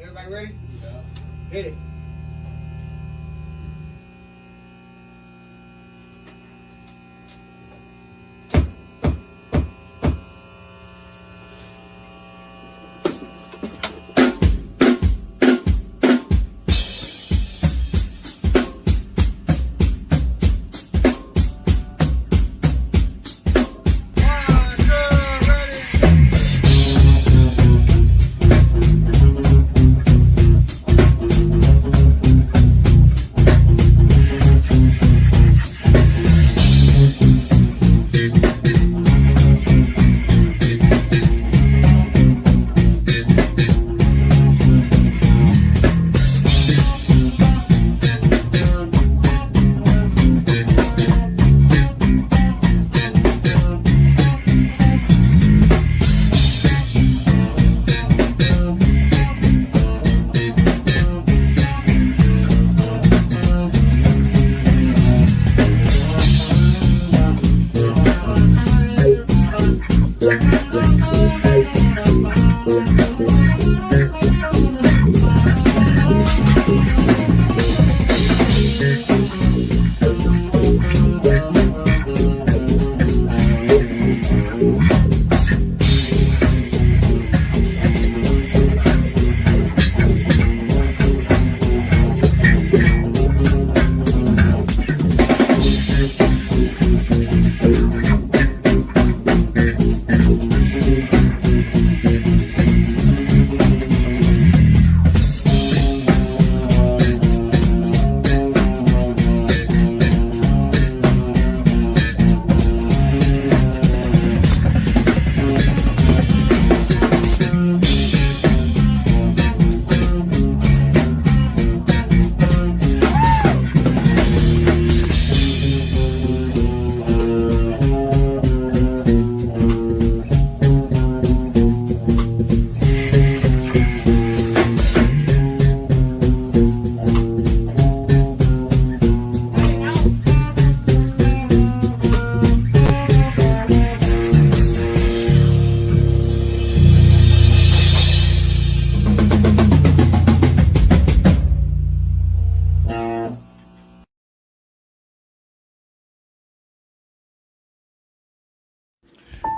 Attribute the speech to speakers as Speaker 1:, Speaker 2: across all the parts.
Speaker 1: Everybody ready? Yeah. Hit it.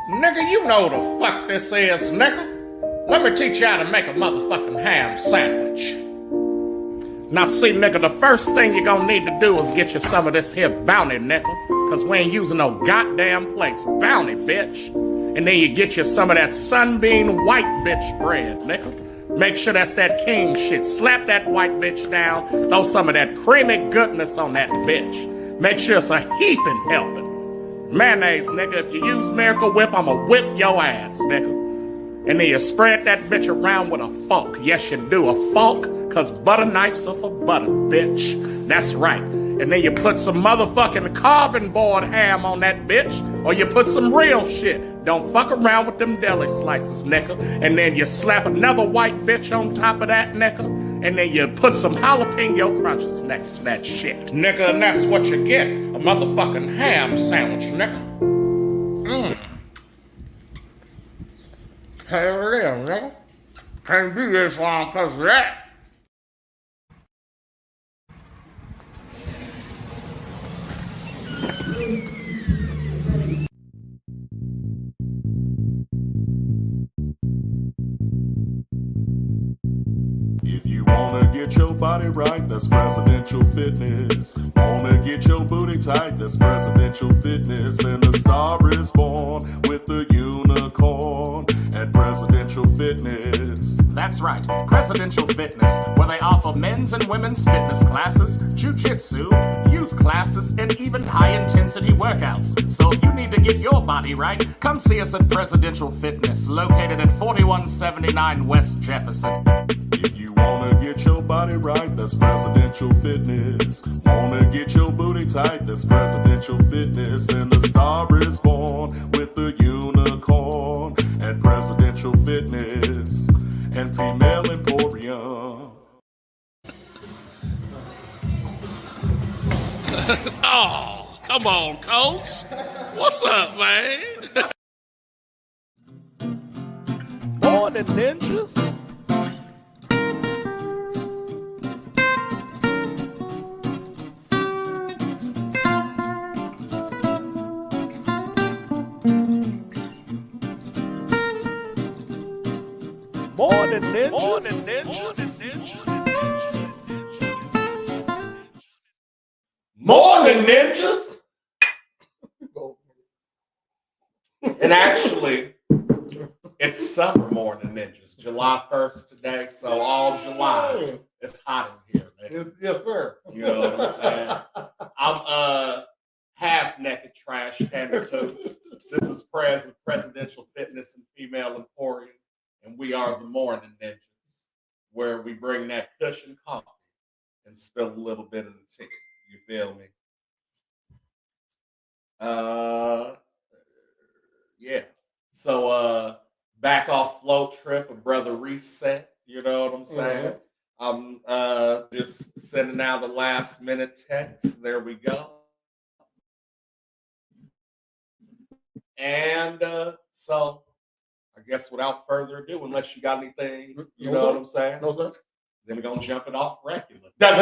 Speaker 2: Nigga, you know the fuck this is, nigga. Let me teach you how to make a motherfucking ham sandwich. Now see, nigga, the first thing you're gonna need to do is get you some of this here bounty, nigga. Cause we ain't using no goddamn plates. Bounty, bitch. And then you get you some of that sunbeam white bitch bread, nigga. Make sure that's that king shit. Slap that white bitch down. Throw some of that creamy goodness on that bitch. Make sure it's a heaping helping. Mayonnaise, nigga. If you use Miracle Whip, I'ma whip your ass, nigga. And then you spread that bitch around with a fork. Yes, you do. A fork, cause butter knives are for butter, bitch. That's right. And then you put some motherfucking carving board ham on that bitch, or you put some real shit. Don't fuck around with them deli slices, nigga. And then you slap another white bitch on top of that, nigga. And then you put some jalapeno crunches next to that shit, nigga. And that's what you get. A motherfucking ham sandwich, nigga. Hell yeah, nigga. Can't do this long cause of that.
Speaker 3: If you wanna get your body right, that's presidential fitness. Wanna get your booty tight, that's presidential fitness. And the star is born with the unicorn at Presidential Fitness.
Speaker 2: That's right, Presidential Fitness, where they offer men's and women's fitness classes, jiu-jitsu, youth classes, and even high-intensity workouts. So if you need to get your body right, come see us at Presidential Fitness, located at 4179 West Jefferson.
Speaker 3: If you wanna get your body right, that's Presidential Fitness. Wanna get your booty tight, that's Presidential Fitness. And the star is born with the unicorn at Presidential Fitness and Female Emporium.
Speaker 2: Oh, come on, Coach. What's up, man?
Speaker 4: Morn Ninjas.
Speaker 2: Morning Ninjas. Morning Ninjas. And actually, it's summer Morning Ninjas. July 1st today, so all July, it's hot in here, man.
Speaker 1: Yes, sir.
Speaker 2: You know what I'm saying? I'm half naked trash panda too. This is Prez of Presidential Fitness and Female Emporium, and we are the Morning Ninjas, where we bring that cushion coffee and spill a little bit of the tea. You feel me? Yeah. So back off float trip, a brother reset. You know what I'm saying? I'm just sending out a last minute text. There we go. And so I guess without further ado, unless you got anything, you know what I'm saying?
Speaker 1: No, sir.
Speaker 2: Then we're gonna jump it off regular. And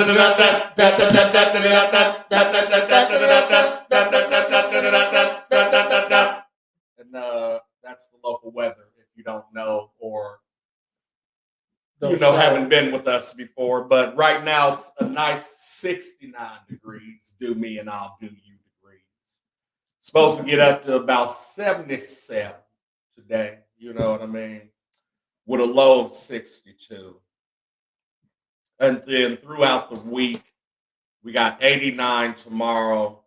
Speaker 2: that's the local weather if you don't know or haven't been with us before. But right now it's a nice 69 degrees. Do me and I'll do you degrees. Supposed to get up to about 77 today. You know what I mean? With a low of 62. And then throughout the week, we got 89 tomorrow,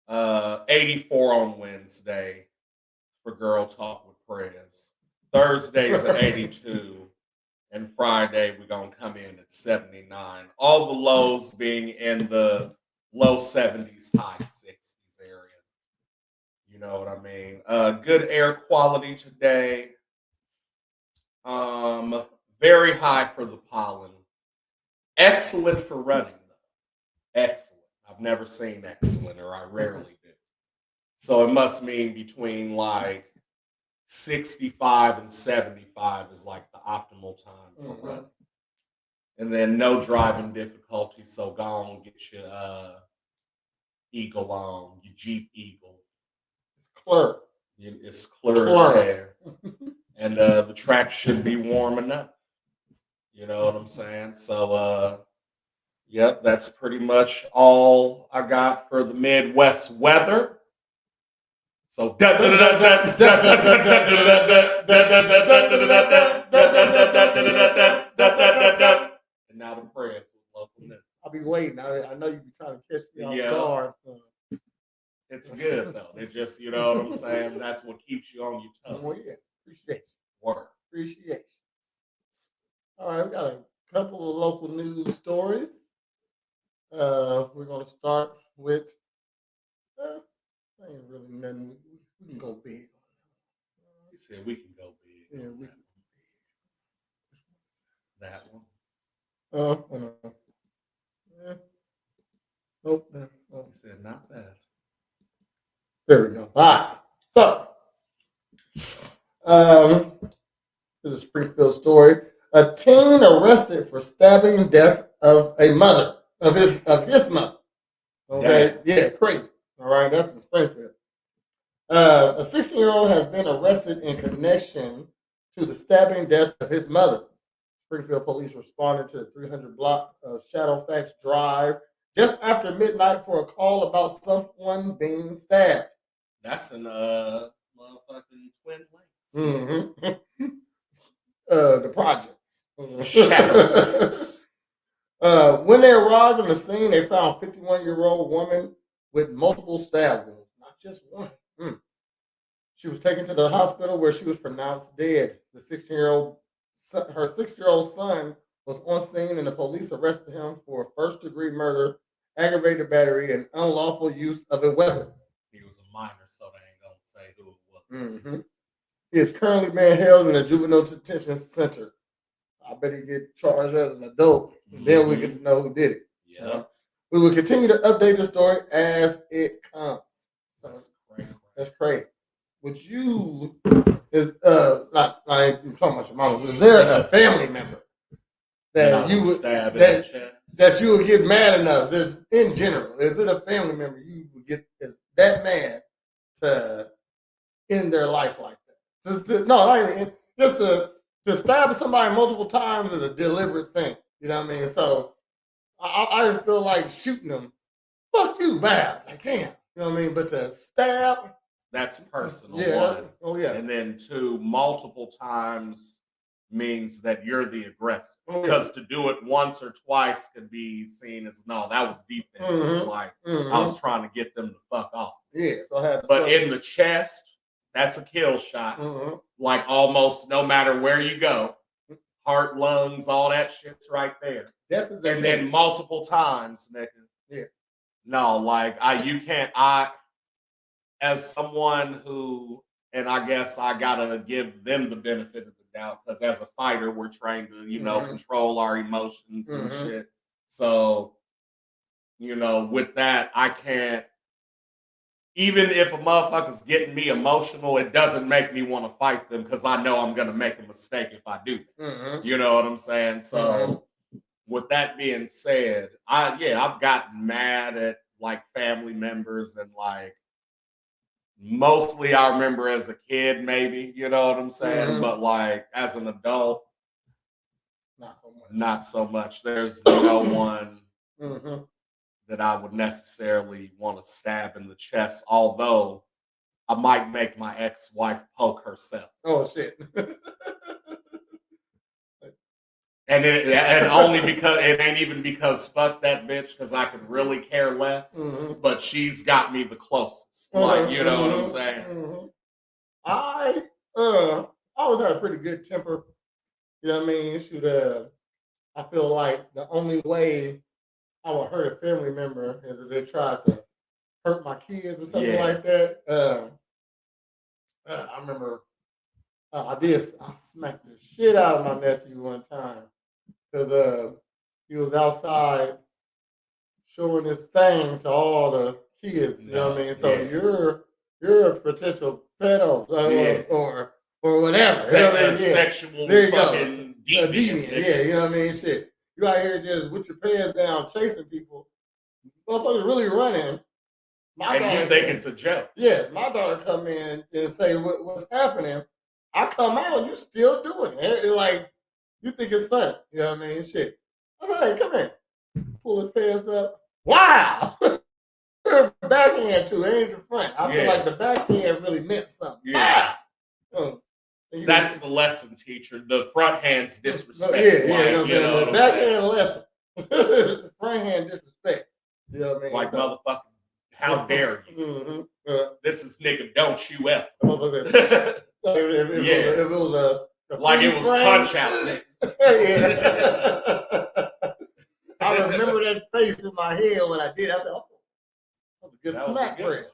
Speaker 2: 84 on Wednesday for Girl Talk with Prez. Thursday's at 82, and Friday we're going to come in at 79. All the lows being in the low 70s, high 60s area. You know what I mean? Good air quality today. Very high for the pollen. Excellent for running, though. Excellent. I've never seen excellent, or I rarely do. So it must mean between like 65 and 75 is like the optimal time for running. And then no driving difficulty, so go on, get your Eagle on, your Jeep Eagle.
Speaker 1: It's clear.
Speaker 2: It's clear as hair. And the track should be warm enough. You know what I'm saying? So, yep, that's pretty much all I got for the Midwest weather. So, and now the press with local news.
Speaker 1: I'll be waiting. I know you be trying to catch me off guard.
Speaker 2: It's good, though. It's just, you know what I'm saying? That's what keeps you on your toes.
Speaker 1: Well, yeah. Appreciate it.
Speaker 2: Work.
Speaker 1: Appreciate it. All right, we got a couple of local news stories. We're going to start with, ain't really nothing. We can go big.
Speaker 2: He said we can go big.
Speaker 1: Yeah, we can go big.
Speaker 2: That one.
Speaker 1: Yeah. Nope.
Speaker 2: He said not that.
Speaker 1: There we go. All right. So, this is a Springfield story. A teen arrested for stabbing death of a mother, of his mother. Okay, yeah, crazy. All right, that's in Springfield. A 16-year-old has been arrested in connection to the stabbing death of his mother. Springfield police responded to the 300 block of Shadowfax Drive just after midnight for a call about someone being stabbed.
Speaker 2: That's in motherfucking Twin Lakes.
Speaker 1: Mm-hmm. The project. When they arrived on the scene, they found a 51-year-old woman with multiple stab wounds, not just one. She was taken to the hospital where she was pronounced dead. Her 6-year-old son was on scene, and the police arrested him for first-degree murder, aggravated battery, and unlawful use of a weapon.
Speaker 2: He was a minor, so they ain't gonna say who it was.
Speaker 1: Mm-hmm. He is currently being held in a juvenile detention center. I bet he get charged as an adult, and then we get to know who did it.
Speaker 2: Yeah.
Speaker 1: We will continue to update the story as it comes. So that's crazy. Would you not talking about your mama? Is there a family member that you would that you would get mad enough? In general, is it a family member you would get that mad to end their life like that? Just to to stab somebody multiple times is a deliberate thing. You know what I mean? So I didn't feel like shooting them. Fuck you, bad. Like, damn. You know what I mean? But to stab.
Speaker 2: That's personal,
Speaker 1: Yeah.
Speaker 2: one.
Speaker 1: Oh, yeah.
Speaker 2: And then two, multiple times means that you're the aggressor.
Speaker 1: Oh, yeah.
Speaker 2: Because to do it once or twice could be seen as, no, that was defensive.
Speaker 1: Mhm.
Speaker 2: Like,
Speaker 1: Mhm.
Speaker 2: I was trying to get them to fuck off.
Speaker 1: Yeah, so I had to
Speaker 2: But
Speaker 1: start-
Speaker 2: in the chest, that's a kill shot.
Speaker 1: Mhm.
Speaker 2: Like, almost no matter where you go, heart, lungs, all that shit's right there.
Speaker 1: Death is
Speaker 2: And then multiple times, nigga.
Speaker 1: Yeah.
Speaker 2: No, like, you can't, as someone who, and I guess I gotta give them the benefit of the doubt, because as a fighter, we're trained to, you know, control our emotions and shit. So, you know, with that, I can't, even if a motherfucker's getting me emotional, it doesn't make me want to fight them, because I know I'm gonna make a mistake if I do that. You know what I'm saying? So, with that being said, I've gotten mad at like family members, and like, mostly I remember as a kid, maybe, you know what I'm saying? But like as an adult, not so much. There's no one that I would necessarily want to stab in the chest, although I might make my ex-wife poke herself.
Speaker 1: Oh shit.
Speaker 2: And only because it ain't even because fuck that bitch, because I could really care less. But she's got me the closest. Like, you know what I'm saying?
Speaker 1: I always had a pretty good temper. You know what I mean? I feel like the only way I would hurt a family member is if they tried to hurt my kids or something like that. I remember I smacked the shit out of my nephew one time because he was outside showing his thing to all the kids. You know what I mean? So you're a potential pedo or whatever.
Speaker 2: Sexual
Speaker 1: there you
Speaker 2: fucking
Speaker 1: go. Deviant. Yeah, you know what I mean? Shit. You out here just with your pants down chasing people. Motherfuckers really running.
Speaker 2: And you think it's a joke.
Speaker 1: Yes, my daughter come in and say what's happening. I come out, you still doing it. Like, you think it's funny. You know what I mean? Shit. I'm like, hey, come here. Pull his pants up. Wow! Backhand too, ain't the front. I feel like the backhand really meant something. Yeah.
Speaker 2: That's the lesson, teacher. The front hand's disrespect.
Speaker 1: The backhand lesson. The front hand disrespect. You know what I mean?
Speaker 2: Like, motherfucker, how dare you? This is nigga, don't you ever.
Speaker 1: If it was a
Speaker 2: like it was punch out.
Speaker 1: I remember that face in my head when I did. I said, "Oh, that was a good smack press."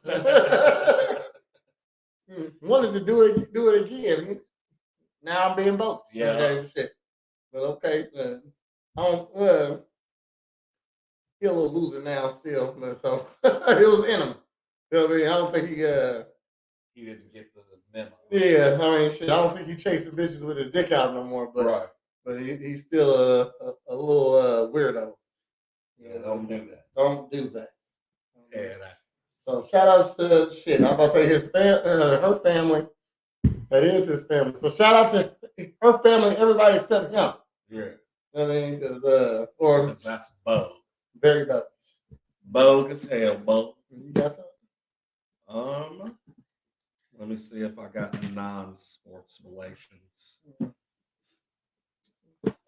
Speaker 1: Wanted to do it again. Now I'm being both.
Speaker 2: Yeah.
Speaker 1: Okay, shit. But okay, I don't. He's a little loser now, still. But so it was in him. You know what I mean? I don't think he
Speaker 2: didn't get the memo.
Speaker 1: Yeah, I mean, shit. I don't think he chasing bitches with his dick out no more. But but he's still a little weirdo.
Speaker 2: Yeah, don't do that.
Speaker 1: Don't do that.
Speaker 2: Yeah.
Speaker 1: So shout outs to shit. I'm about to say her family. That is his family. So shout out to her family, everybody except him.
Speaker 2: Yeah.
Speaker 1: You know what I mean? Because
Speaker 2: that's bogus.
Speaker 1: Very bogus.
Speaker 2: Bogus hell, bogus.
Speaker 1: You got something?
Speaker 2: Let me see if I got non-sports relations.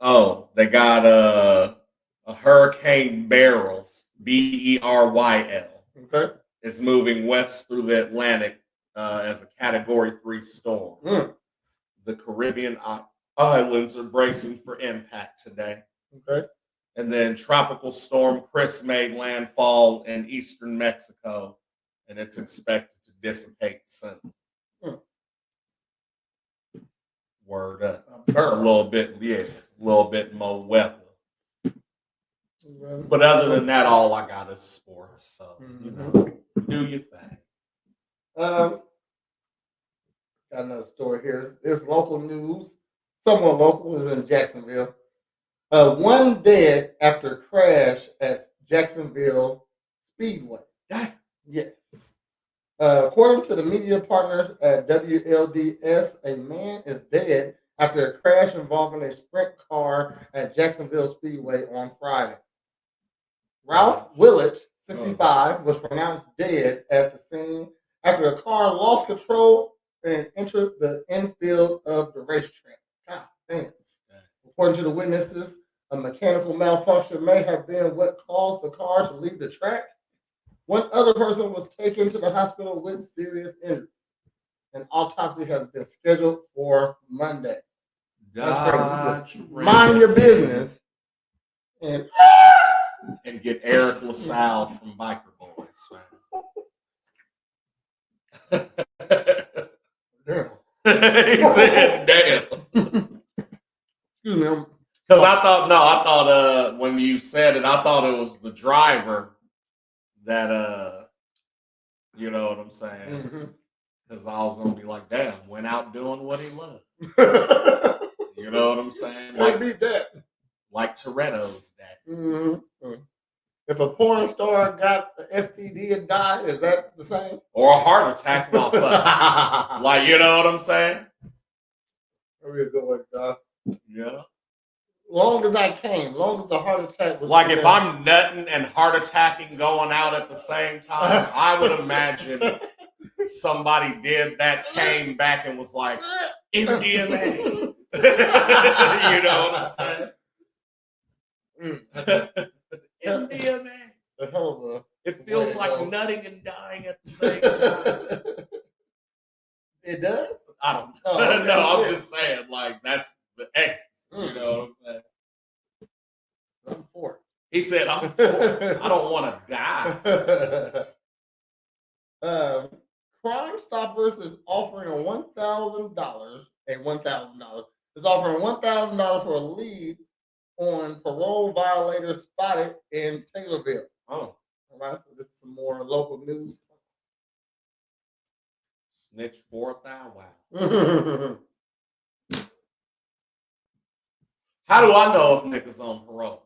Speaker 2: Oh, they got a Hurricane Beryl, Beryl.
Speaker 1: Okay.
Speaker 2: It's moving west through the Atlantic as a Category 3 storm. The Caribbean islands are bracing for impact today.
Speaker 1: Okay.
Speaker 2: And then Tropical Storm Chris made landfall in eastern Mexico, and it's expected to dissipate soon. Word up. A little bit more weather. But other than that, all I got is sports. So, you know, do your thing.
Speaker 1: Got another story here. It's local news. Somewhat local. Is in Jacksonville. One dead after crash at Jacksonville Speedway. Yes. According to the media partners at WLDS, a man is dead after a crash involving a sprint car at Jacksonville Speedway on Friday. Ralph Willett, 65, was pronounced dead at the scene after the car lost control and entered the infield of the racetrack. God damn. According to the witnesses, a mechanical malfunction may have been what caused the car to leave the track. One other person was taken to the hospital with serious injuries. An autopsy has been scheduled for Monday. That's crazy. Mind your business and
Speaker 2: get Eric LaSalle from Biker Boys.
Speaker 1: Damn.
Speaker 2: He said, "Damn."
Speaker 1: Excuse me.
Speaker 2: Because I thought when you said it, I thought it was the driver that you know what I'm saying? Because I was gonna be like, damn, went out doing what he loved. You know what I'm saying?
Speaker 1: Like beat that.
Speaker 2: Like Toretto's that.
Speaker 1: If a porn star got an STD and died, is that the same?
Speaker 2: Or a heart attack while fucking. Like, you know what I'm saying?
Speaker 1: There we go, God.
Speaker 2: Yeah.
Speaker 1: Long as the heart attack was
Speaker 2: like if I'm nutting and heart attacking going out at the same time, I would imagine somebody did that, came back and was like, MDMA. You know what I'm saying? MDMA.
Speaker 1: A hell of a
Speaker 2: it feels like nutting and dying at the same time.
Speaker 1: It does?
Speaker 2: I don't know. Oh, okay. No, I'm just saying, like, that's the ecstasy. You know what I'm saying?
Speaker 1: I'm for it.
Speaker 2: He said, I'm for it. I don't want to die.
Speaker 1: Crime Stoppers is offering $1,000. Is offering $1,000 for a lead on parole violators spotted in Taylorville.
Speaker 2: Oh.
Speaker 1: All right, so this is some more local news.
Speaker 2: Snitch 4,000. Wow. How do I know if niggas on parole?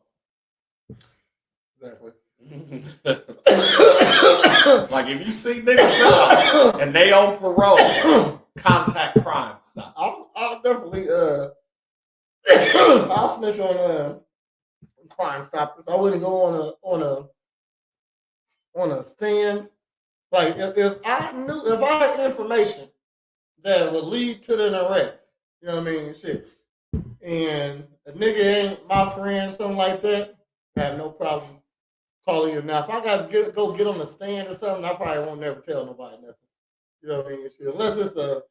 Speaker 1: Exactly.
Speaker 2: Like if you see niggas out and they on parole, contact Crime Stop.
Speaker 1: I'll definitely I'll snitch on Crime Stoppers. I wouldn't go on a stand. Like if I had information that would lead to an arrest, you know what I mean? Shit. And a nigga ain't my friend, something like that, I have no problem calling you. Now, if I got to go get on the stand or something, I probably won't never tell nobody nothing. You know what I mean? Shit. Unless it's a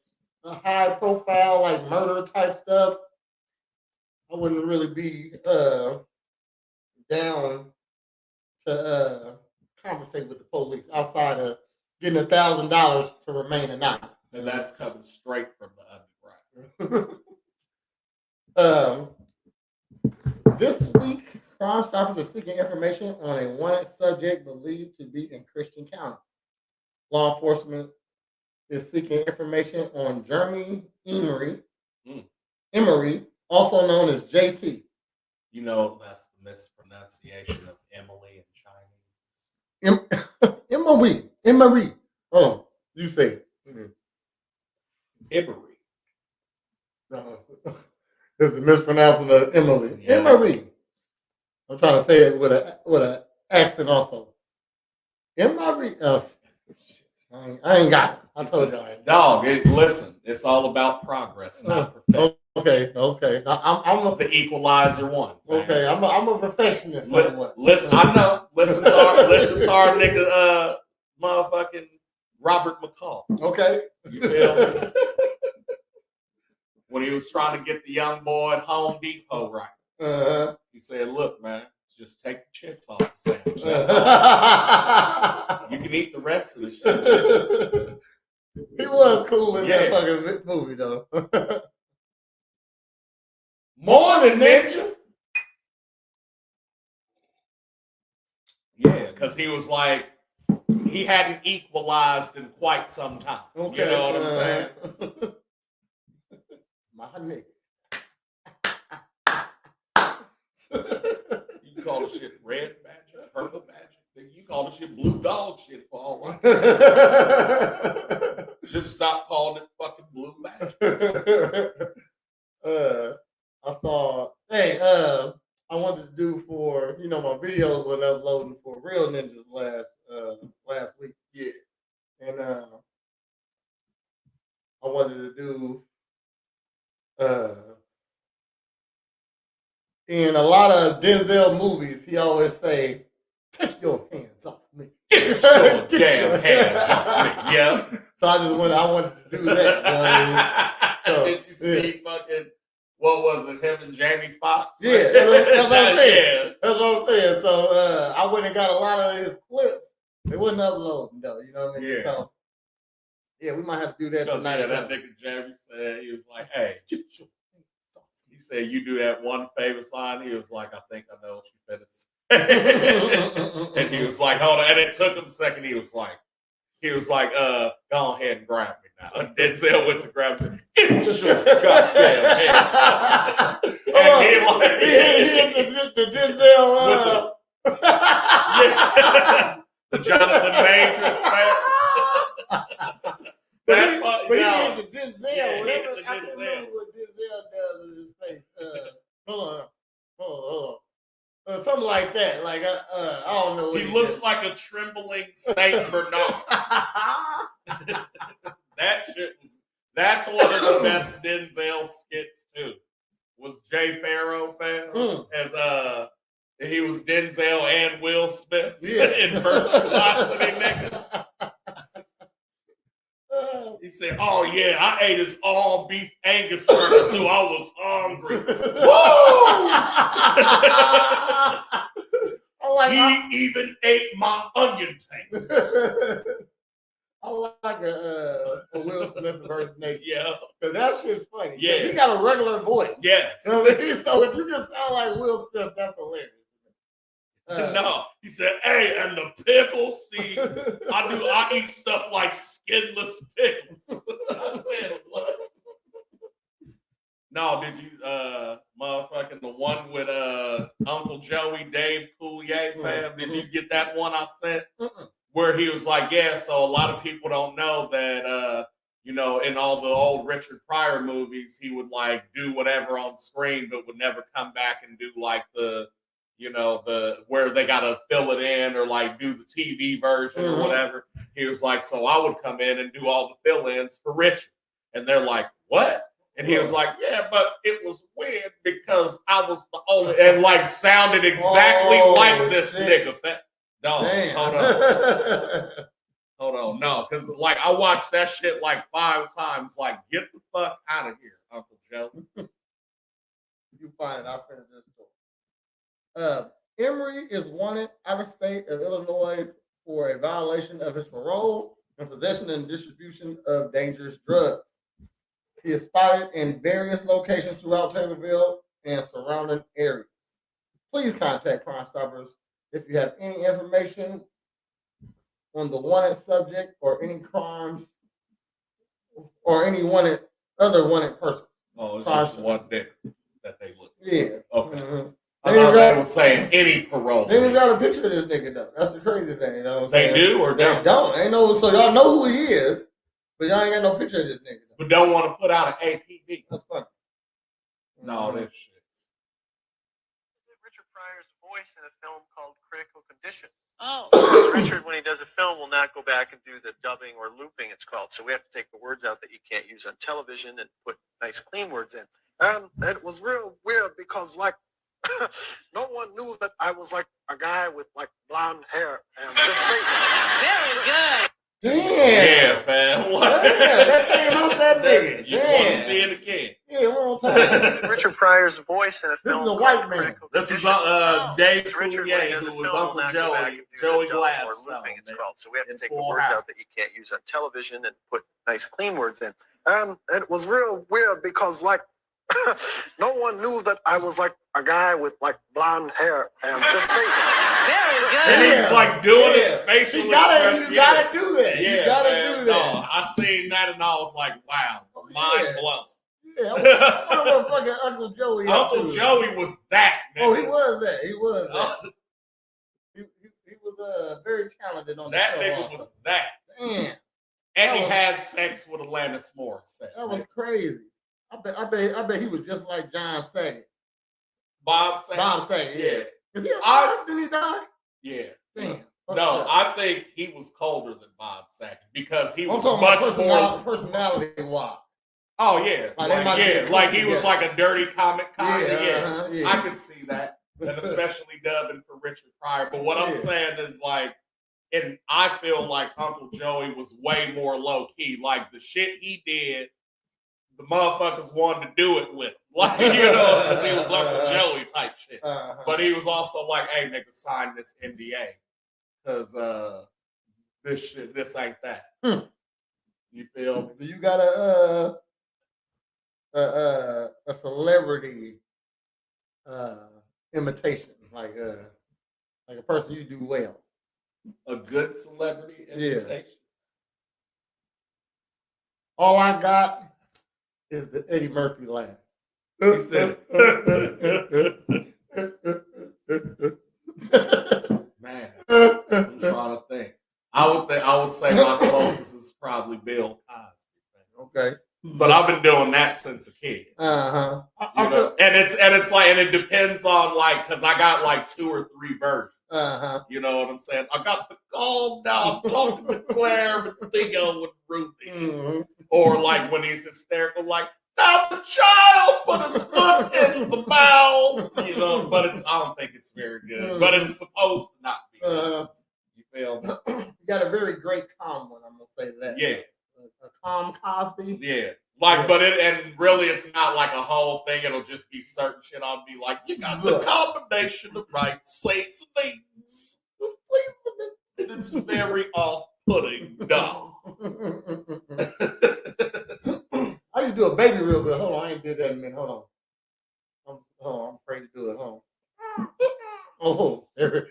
Speaker 1: high profile, like murder type stuff, I wouldn't really be down to conversate with the police outside of getting $1,000 to remain anonymous.
Speaker 2: And that's coming straight from the underground.
Speaker 1: This week, Crime Stoppers are seeking information on a wanted subject believed to be in Christian County. Law enforcement is seeking information on Jeremy Emery, also known as JT.
Speaker 2: You know, that's the mispronunciation of Emily in Chinese.
Speaker 1: Emery. Oh, you say
Speaker 2: Emery.
Speaker 1: This is mispronouncing of Emily. Yeah. Emery. I'm trying to say it with an accent also. Emery. I ain't got it. I told you I ain't.
Speaker 2: Dog, listen, it's all about progress, not perfection.
Speaker 1: Okay. I'm
Speaker 2: the equalizer one.
Speaker 1: Man. Okay, I'm a perfectionist.
Speaker 2: Listen, I know. Listen to our nigga, motherfucking Robert McCall.
Speaker 1: Okay.
Speaker 2: You feel me? When he was trying to get the young boy at Home Depot right. He said, look, man, just take the chips off the sandwich. That's all. You can eat the rest of the shit.
Speaker 1: He was cool in that fucking movie, though.
Speaker 2: Morning, Ninja. Yeah, because he was like, he hadn't equalized in quite some time. Okay. You know what I'm saying?
Speaker 1: My nigga.
Speaker 2: You call the shit red badger, purple badger. You call the shit blue dog shit for all I know. Just stop calling it fucking blue badger.
Speaker 1: Real Ninjas last week.
Speaker 2: Yeah.
Speaker 1: And I wanted to do in a lot of Denzel movies, he always say, "Take your hands off me."
Speaker 2: Get your damn hands off me. Yeah.
Speaker 1: So I wanted to do that. You know what I mean? So,
Speaker 2: did you see fucking, what was it, him and Jamie Foxx?
Speaker 1: Yeah, that's what I'm saying.
Speaker 2: Yeah.
Speaker 1: That's what I'm saying. So I went and got a lot of his clips. They wasn't uploading though, you know what I mean?
Speaker 2: Yeah.
Speaker 1: So yeah, we might have to do that tonight.
Speaker 2: Yeah, that nigga Jamie said, he was like, hey, get your hands off. He said, you do that one famous line. He was like, I think I know what you better say. And he was like, hold on. And it took him a second. He was like, go ahead and grab me now. And Denzel went to grab him. Get your goddamn hands off. And
Speaker 1: he hit the Denzel.
Speaker 2: Yeah. The Jonathan Majors fan.
Speaker 1: But he hit the Denzel.
Speaker 2: Yeah,
Speaker 1: Whatever,
Speaker 2: I
Speaker 1: can't remember what Denzel does in his face. Hold on. Something like that. Like I don't know. What
Speaker 2: he looks like a trembling Saint Bernard. That's one of the best Denzel skits too. Was Jay Farrow fan as he was Denzel and Will Smith in Virtuosity, nigga. He said, "Oh yeah, I ate his all beef Angus burger too. I was hungry. Woo! He even ate my onion tangles."
Speaker 1: I like a Will Smith impersonation.
Speaker 2: Yeah,
Speaker 1: because that shit's funny.
Speaker 2: Yeah,
Speaker 1: he got a regular voice.
Speaker 2: Yes.
Speaker 1: You know what I mean? So if you just sound like Will Smith, that's hilarious.
Speaker 2: No, he said, "Hey, and the pickles. See, I eat stuff like skinless pickles." I said, "What?" No, did you, motherfucking the one with Uncle Joey, Dave Coulier, fam? Did you get that one I sent? Where he was like, yeah. So a lot of people don't know that, in all the old Richard Pryor movies, he would like do whatever on screen, but would never come back and do like the where they got to fill it in or like do the TV version or whatever. He was like, so I would come in and do all the fill-ins for Richard. And they're like, what? And he was like, yeah, but it was weird because I was the only, and like sounded exactly like this nigga. No, hold on. No, because like I watched that shit like 5 times. Like, get the fuck out of here, Uncle Joe.
Speaker 1: You find it, I'll finish this story. Emery is wanted out of state of Illinois for a violation of his parole and possession and distribution of dangerous drugs. He is spotted in various locations throughout Taylorville and surrounding areas. Please contact Crime Stoppers if you have any information on the wanted subject or any crimes or any other wanted person.
Speaker 2: Oh, it's just one dick that they look at.
Speaker 1: Yeah.
Speaker 2: Okay.
Speaker 1: Mm-hmm.
Speaker 2: I thought they were saying any parole.
Speaker 1: They even got a picture of this nigga though. That's the crazy thing. You know what I'm
Speaker 2: they
Speaker 1: saying?
Speaker 2: do or
Speaker 1: they
Speaker 2: don't?
Speaker 1: Ain't no. So y'all know who he is, but y'all ain't got no picture of this nigga. Though.
Speaker 2: But don't want to put out an APB.
Speaker 1: That's funny.
Speaker 2: No, this shit.
Speaker 4: Richard Pryor's voice in a film called Critical Condition.
Speaker 5: Oh.
Speaker 4: Richard, when he does a film, will not go back and do the dubbing or looping, it's called. So we have to take the words out that you can't use on television and put nice, clean words in.
Speaker 6: It was real weird because, like, no one knew that I was, like, a guy with, like, blonde hair and this face.
Speaker 5: Very good.
Speaker 1: Damn.
Speaker 2: Yeah, fam. What?
Speaker 1: Damn, that came out that nigga.
Speaker 2: You want to see it again?
Speaker 1: Yeah, one more time.
Speaker 4: Richard Pryor's voice in a
Speaker 1: This
Speaker 4: film
Speaker 1: is a
Speaker 4: called
Speaker 1: white man.
Speaker 4: Critical
Speaker 2: This is
Speaker 4: Condition.
Speaker 2: Dave
Speaker 4: Richard, when he
Speaker 2: Coulier,
Speaker 4: does a
Speaker 2: who was
Speaker 4: film, will
Speaker 2: Uncle
Speaker 4: not go back
Speaker 2: Joey,
Speaker 4: and do
Speaker 2: Joey
Speaker 4: the dubbing or
Speaker 2: Gladstone.
Speaker 4: looping, it's called. So we have to
Speaker 2: in
Speaker 4: take the
Speaker 2: Full
Speaker 4: words
Speaker 2: House.
Speaker 4: out that you can't use on television and put nice, clean words in.
Speaker 6: It was real weird because, like, no one knew that I was, like, a guy with, like, blonde hair and this face.
Speaker 5: Very good.
Speaker 2: And he's like doing his facial
Speaker 1: You
Speaker 2: expression.
Speaker 1: gotta do that.
Speaker 2: Yeah,
Speaker 1: you gotta
Speaker 2: man.
Speaker 1: do that.
Speaker 2: No, I seen that and I was like, wow, mind blown.
Speaker 1: Yeah, I wonder what fucking Uncle Joey.
Speaker 2: Uncle Joey was that. Nigga.
Speaker 1: Oh, he was that. He was that. He was very talented on
Speaker 2: that
Speaker 1: the show.
Speaker 2: nigga
Speaker 1: Also.
Speaker 2: was that.
Speaker 1: Damn,
Speaker 2: And he had sex with Alanis Morissette.
Speaker 1: that was crazy. I bet he was just like John Saget.
Speaker 2: Bob Saget.
Speaker 1: Bob Saget, yeah. Is he
Speaker 2: I-
Speaker 1: alive? Did he die?
Speaker 2: Yeah.
Speaker 1: Damn.
Speaker 2: No, I think he was colder than Bob Saget because he was
Speaker 1: I'm
Speaker 2: much
Speaker 1: talking
Speaker 2: more.
Speaker 1: about personality wise.
Speaker 2: Oh yeah, like he was like a dirty comic kind of. Yeah, I can see that, and especially dubbing for Richard Pryor. But what I'm saying is like, and I feel like Uncle Joey was way more low key. Like the shit he did, the motherfuckers wanted to do it with him, like because he was Uncle Joey type shit. But he was also like, "Hey, nigga, sign this NDA because this ain't that." You feel me?
Speaker 1: Do you got a celebrity imitation, like a person you do well?
Speaker 2: A good celebrity imitation.
Speaker 1: All I got is the Eddie Murphy laugh.
Speaker 2: He said, "Man, I'm trying to think. I would say my closest is probably Bill Cosby.
Speaker 1: Okay,
Speaker 2: but I've been doing that since a kid.
Speaker 1: Uh-huh.
Speaker 2: And it's like, and it depends on like, because I got like 2 or 3 versions.
Speaker 1: Uh-huh.
Speaker 2: You know what I'm saying? I got the calm down, talking to Claire, but Theo with Ruthie.
Speaker 1: Mm-hmm.
Speaker 2: Or like when he's hysterical, like, now the child put his foot in the mouth. You know, but I don't think it's very good.
Speaker 1: Mm-hmm.
Speaker 2: But it's supposed to not be good. You feel me?
Speaker 1: You got a very great calm one, I'm going to say that.
Speaker 2: Yeah.
Speaker 1: A calm Cosby.
Speaker 2: Yeah. Like, but and really it's not like a whole thing. It'll just be certain shit. I'll be like, you got the combination of right seasonings. And it's very off-putting, dog.
Speaker 1: I used to do a baby real good. Hold on, I ain't did that in a minute. Hold on. I'm afraid to do it. Hold on. Oh, there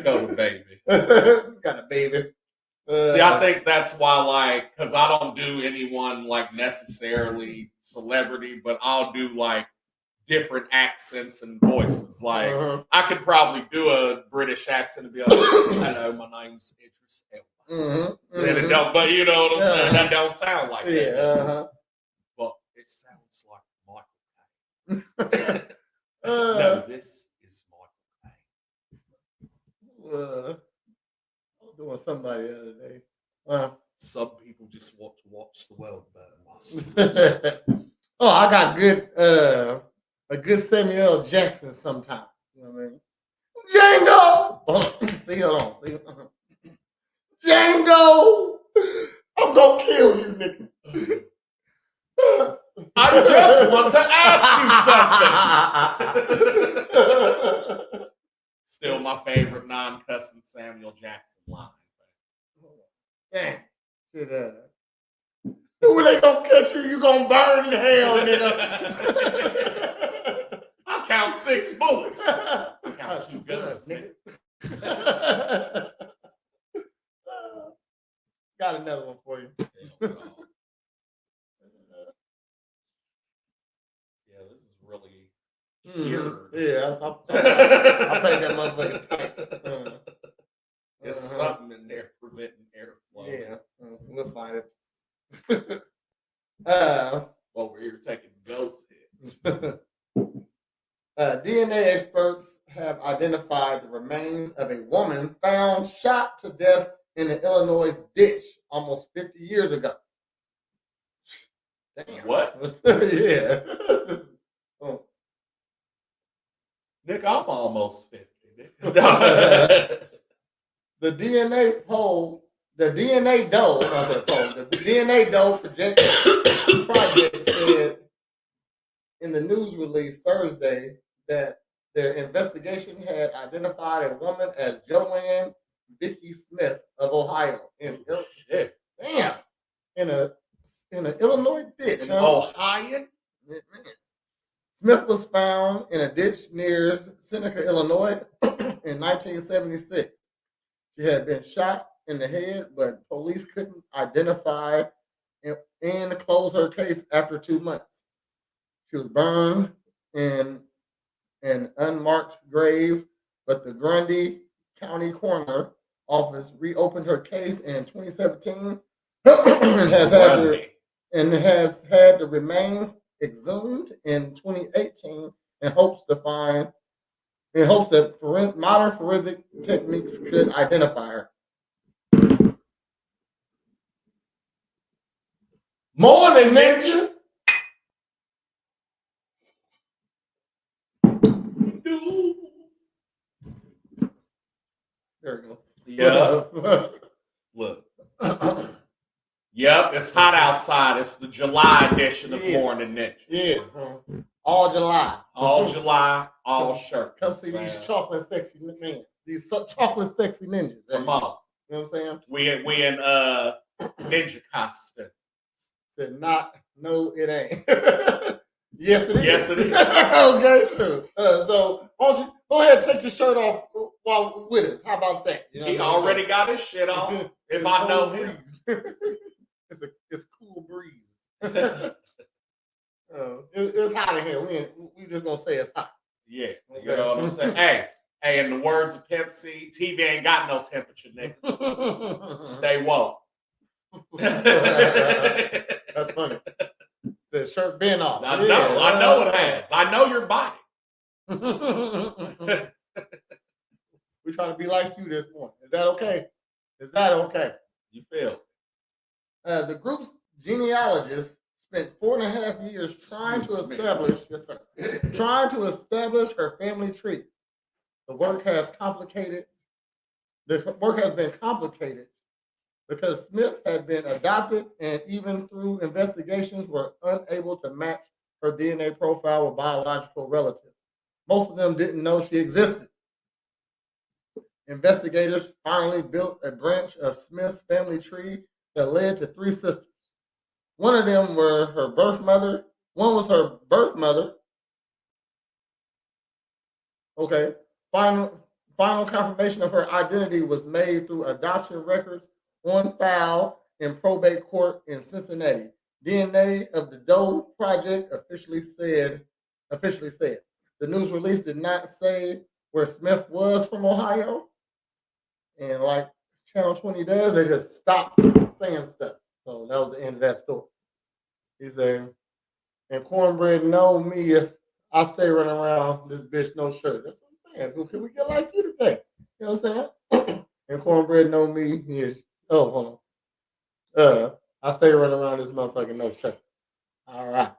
Speaker 2: go the baby.
Speaker 1: Got a baby.
Speaker 2: See, I think that's why, like, because I don't do anyone like necessarily celebrity, but I'll do like different accents and voices. Like, I could probably do a British accent and be like, "Hello, my name's Idris Elba." Then it don't, but you know what I'm saying? That don't sound like that. But it sounds like Michael Caine. No, this is Michael Caine.
Speaker 1: I was doing somebody the other day.
Speaker 2: Some people just want to watch the world burn.
Speaker 1: Oh, I got a good Samuel L. Jackson sometimes. You know what I mean? Django! See, hold on. See? Django! I'm gonna kill you, nigga.
Speaker 2: I just want to ask you something. Still my favorite non-cussing Samuel Jackson line.
Speaker 1: Damn. Shit, when they gonna catch you, you gonna burn in hell, nigga.
Speaker 2: I count 6 bullets. I count 2 guns, nigga.
Speaker 1: Got another one for you.
Speaker 2: Yeah, this is really weird.
Speaker 1: Yeah, I played that motherfucker tight.
Speaker 2: There's something in there preventing airflow.
Speaker 1: Yeah, we'll find it.
Speaker 2: Over here taking ghost hits.
Speaker 1: DNA experts have identified the remains of a woman found shot to death in an Illinois ditch almost 50 years ago. Damn.
Speaker 2: What?
Speaker 1: Yeah.
Speaker 2: Nick, I'm almost 50.
Speaker 1: The DNA poll, the DNA Doe project said in the news release Thursday that their investigation had identified a woman as Joanne Vicky Smith of Ohio in an Illinois ditch.
Speaker 2: Ohio?
Speaker 1: Smith was found in a ditch near Seneca, Illinois in 1976. She had been shot in the head, but police couldn't identify and close her case after 2 months. She was burned in an unmarked grave, but the Grundy County Coroner Office reopened her case in 2017 and has had the remains exhumed in 2018 in hopes that modern forensic techniques could identify her. Morning, Ninja. There we go.
Speaker 2: Yeah. Look. Yep, it's hot outside. It's the July edition of Morn Ninjas.
Speaker 1: Yeah. All July.
Speaker 2: All July, all shirt.
Speaker 1: Come see these chocolate sexy men. These chocolate sexy ninjas.
Speaker 2: Come on.
Speaker 1: You know what I'm saying?
Speaker 2: We in ninja costume.
Speaker 1: Said not, no, it ain't. Yes, it is.
Speaker 2: Yes, it is.
Speaker 1: Okay. So why don't you go ahead and take your shirt off while with us? How about that? You know
Speaker 2: He already got his shit off. If I know him.
Speaker 1: It's cool breeze. It's hot in here. We just gonna say it's hot.
Speaker 2: Yeah, you know what I'm saying. Hey, in the words of Pimp C, TV ain't got no temperature, nigga. Stay woke.
Speaker 1: That's funny. The shirt been off.
Speaker 2: I know it has. I know your body.
Speaker 1: We're trying to be like you this morning. Is that okay? Is that okay?
Speaker 2: You feel?
Speaker 1: The group's genealogist spent 4.5 years trying to establish her family tree. The work has been complicated because Smith had been adopted and even through investigations were unable to match her DNA profile with biological relatives. Most of them didn't know she existed. Investigators finally built a branch of Smith's family tree that led to 3 sisters. One of them were her birth mother. One was her birth mother. Okay. Final confirmation of her identity was made through adoption records on file in probate court in Cincinnati. DNA of the Doe Project officially said. The news release did not say where Smith was from Ohio. And like Channel 20 does, they just stopped saying stuff. So that was the end of that story. He said, and Cornbread know me if I stay running around this bitch no shirt. That's what I'm saying. Can we get like you today? You know what I'm saying? And Cornbread know me. Hold on. I stay running around this motherfucking no shirt. All right.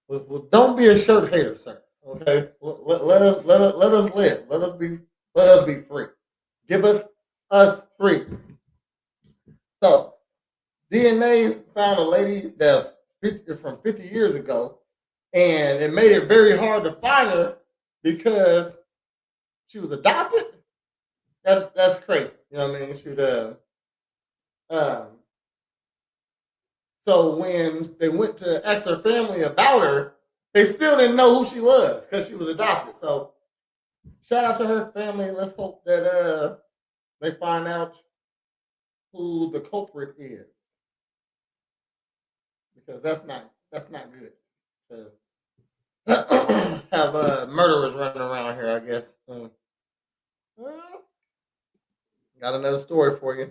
Speaker 1: Well, don't be a shirt hater, sir. Okay. Let us live. Let us be free. Give us free. So DNA found a lady that's from 50 years ago, and it made it very hard to find her because she was adopted. That's crazy. You know what I mean? So when they went to ask her family about her, they still didn't know who she was because she was adopted. So shout out to her family. Let's hope that they find out who the culprit is, because that's not good to have murderers running around here, I guess. Got another story for you.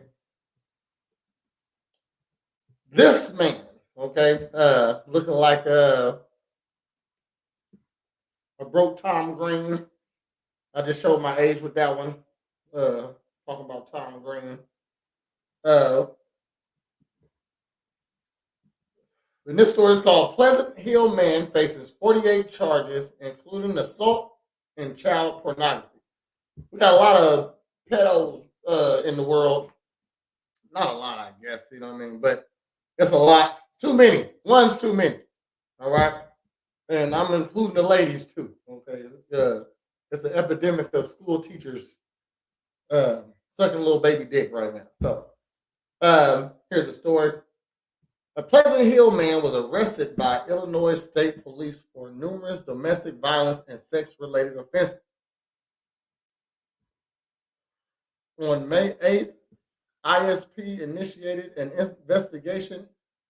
Speaker 1: This man, okay, looking like a broke Tom Green. I just showed my age with that one. Talking about Tom Green. And this story is called Pleasant Hill Man Faces 48 Charges, including assault and child pornography. We got a lot of pedos in the world. Not a lot, I guess, you know what I mean? But it's a lot. Too many. One's too many. All right? And I'm including the ladies, too. Okay? It's an epidemic of school teachers sucking a little baby dick right now. So, here's the story. A Pleasant Hill man was arrested by Illinois State Police for numerous domestic violence and sex-related offenses. On May 8th, ISP initiated an investigation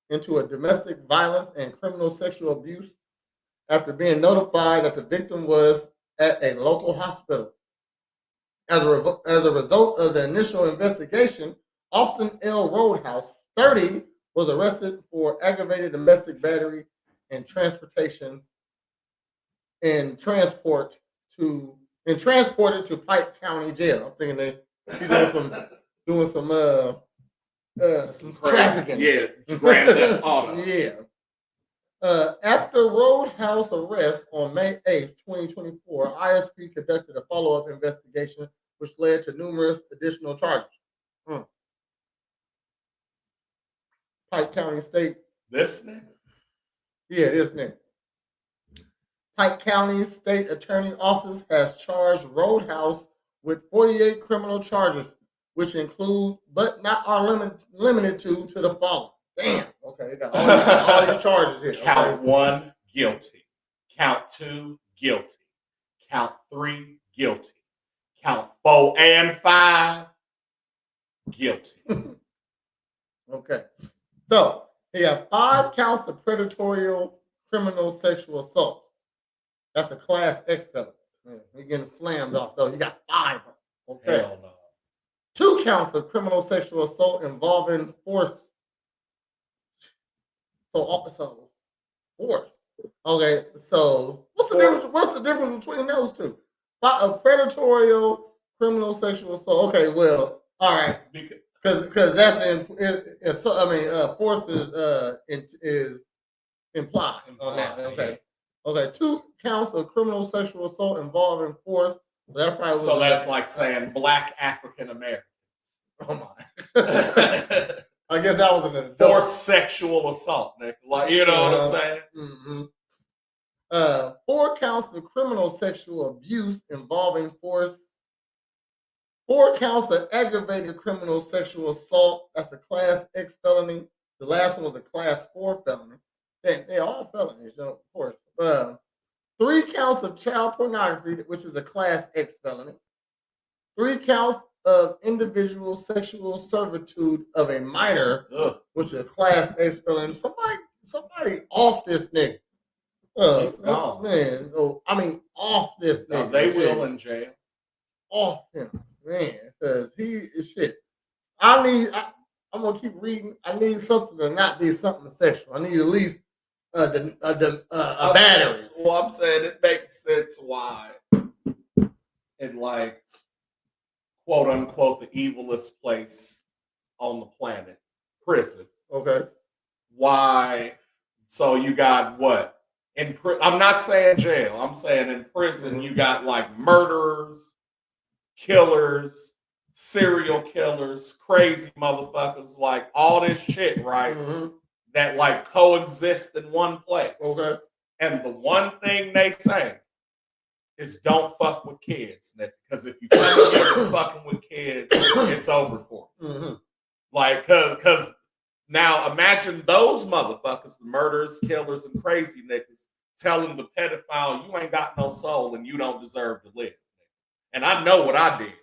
Speaker 1: into a domestic violence and criminal sexual abuse after being notified that the victim was at a local hospital. As a result of the initial investigation, Austin L. Roadhouse, 30, was arrested for aggravated domestic battery and transportation and transported to Pike County Jail. I'm thinking they doing some trafficking.
Speaker 2: Yeah, Grand Theft Auto.
Speaker 1: Yeah. After Roadhouse arrest on May 8th, 2024, ISP conducted a follow-up investigation which led to numerous additional charges. Pike County State.
Speaker 2: This nigga?
Speaker 1: Yeah, this nigga. Pike County State Attorney Office has charged Roadhouse with 48 criminal charges, which include, but not are limited to the following. Damn. Okay, they got all these charges here.
Speaker 2: Count 1, guilty. Count 2, guilty. Count 3, guilty. Count 4 and 5, guilty.
Speaker 1: Okay. So he have 5 counts of predatory criminal sexual assault. That's a class X felony. You're getting slammed off though. You got 5 of them. Okay.
Speaker 2: Hell no.
Speaker 1: 2 counts of criminal sexual assault involving force. So force. Okay. So what's the difference between those two? A predatory criminal sexual assault. Okay. Well, all right. Because that's force is implied on that. Okay. Okay. 2 counts of criminal sexual assault involving force.
Speaker 2: So that's like saying Black African Americans.
Speaker 1: Oh my. I guess that was an adult.
Speaker 2: Forced sexual assault, Nick. Like, you know what I'm saying?
Speaker 1: Mm-hmm. 4 counts of criminal sexual abuse involving force. 4 counts of aggravated criminal sexual assault. That's a class X felony. The last one was a class 4 felony. They all felonies, of course. 3 counts of child pornography, which is a class X felony. 3 counts of individual sexual servitude of a minor, which is a class X felony. Somebody off this nigga. Man, off this nigga.
Speaker 2: No, they will in jail.
Speaker 1: Off him, man, because he is shit. I'm gonna keep reading. I need something to not be something sexual. I need at least a battery.
Speaker 2: Well, I'm saying it makes sense why, in like, quote unquote, the evilest place on the planet, prison.
Speaker 1: Okay.
Speaker 2: Why? So you got what? I'm not saying jail. I'm saying in prison you got like murderers, killers, serial killers, crazy motherfuckers, like all this shit, right? That like coexist in one place.
Speaker 1: Okay. And
Speaker 2: the one thing they say is don't fuck with kids, because if you try to get fucking with kids, it's over for you. Like, cause now imagine those motherfuckers, the murderers, killers, and crazy niggas telling the pedophile, you ain't got no soul and you don't deserve to live. And I know what I did.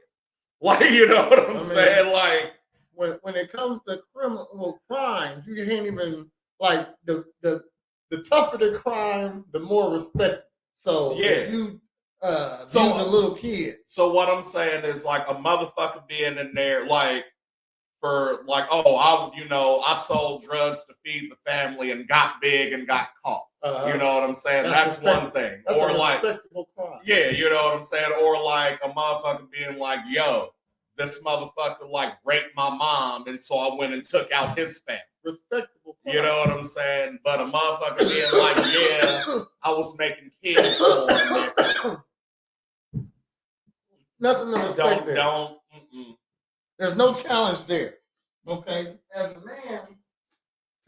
Speaker 2: Like, you know what I'm saying? Like,
Speaker 1: when it comes to criminal crimes, you can't even, like, the tougher the crime, the more respect. So if you abuse a little kid.
Speaker 2: So what I'm saying is, like, a motherfucker being in there, like, for like, I sold drugs to feed the family and got big and got caught. You know what I'm saying? That's one thing.
Speaker 1: That's
Speaker 2: or
Speaker 1: a
Speaker 2: like,
Speaker 1: respectable crime.
Speaker 2: Yeah, you know what I'm saying? Or like a motherfucker being like, yo, this motherfucker like raped my mom, and so I went and took out his family.
Speaker 1: Respectable crime.
Speaker 2: You know what I'm saying? But a motherfucker being like, yeah, I was making kids porn.
Speaker 1: Nothing to respect there. There's no challenge there. Okay? As a man,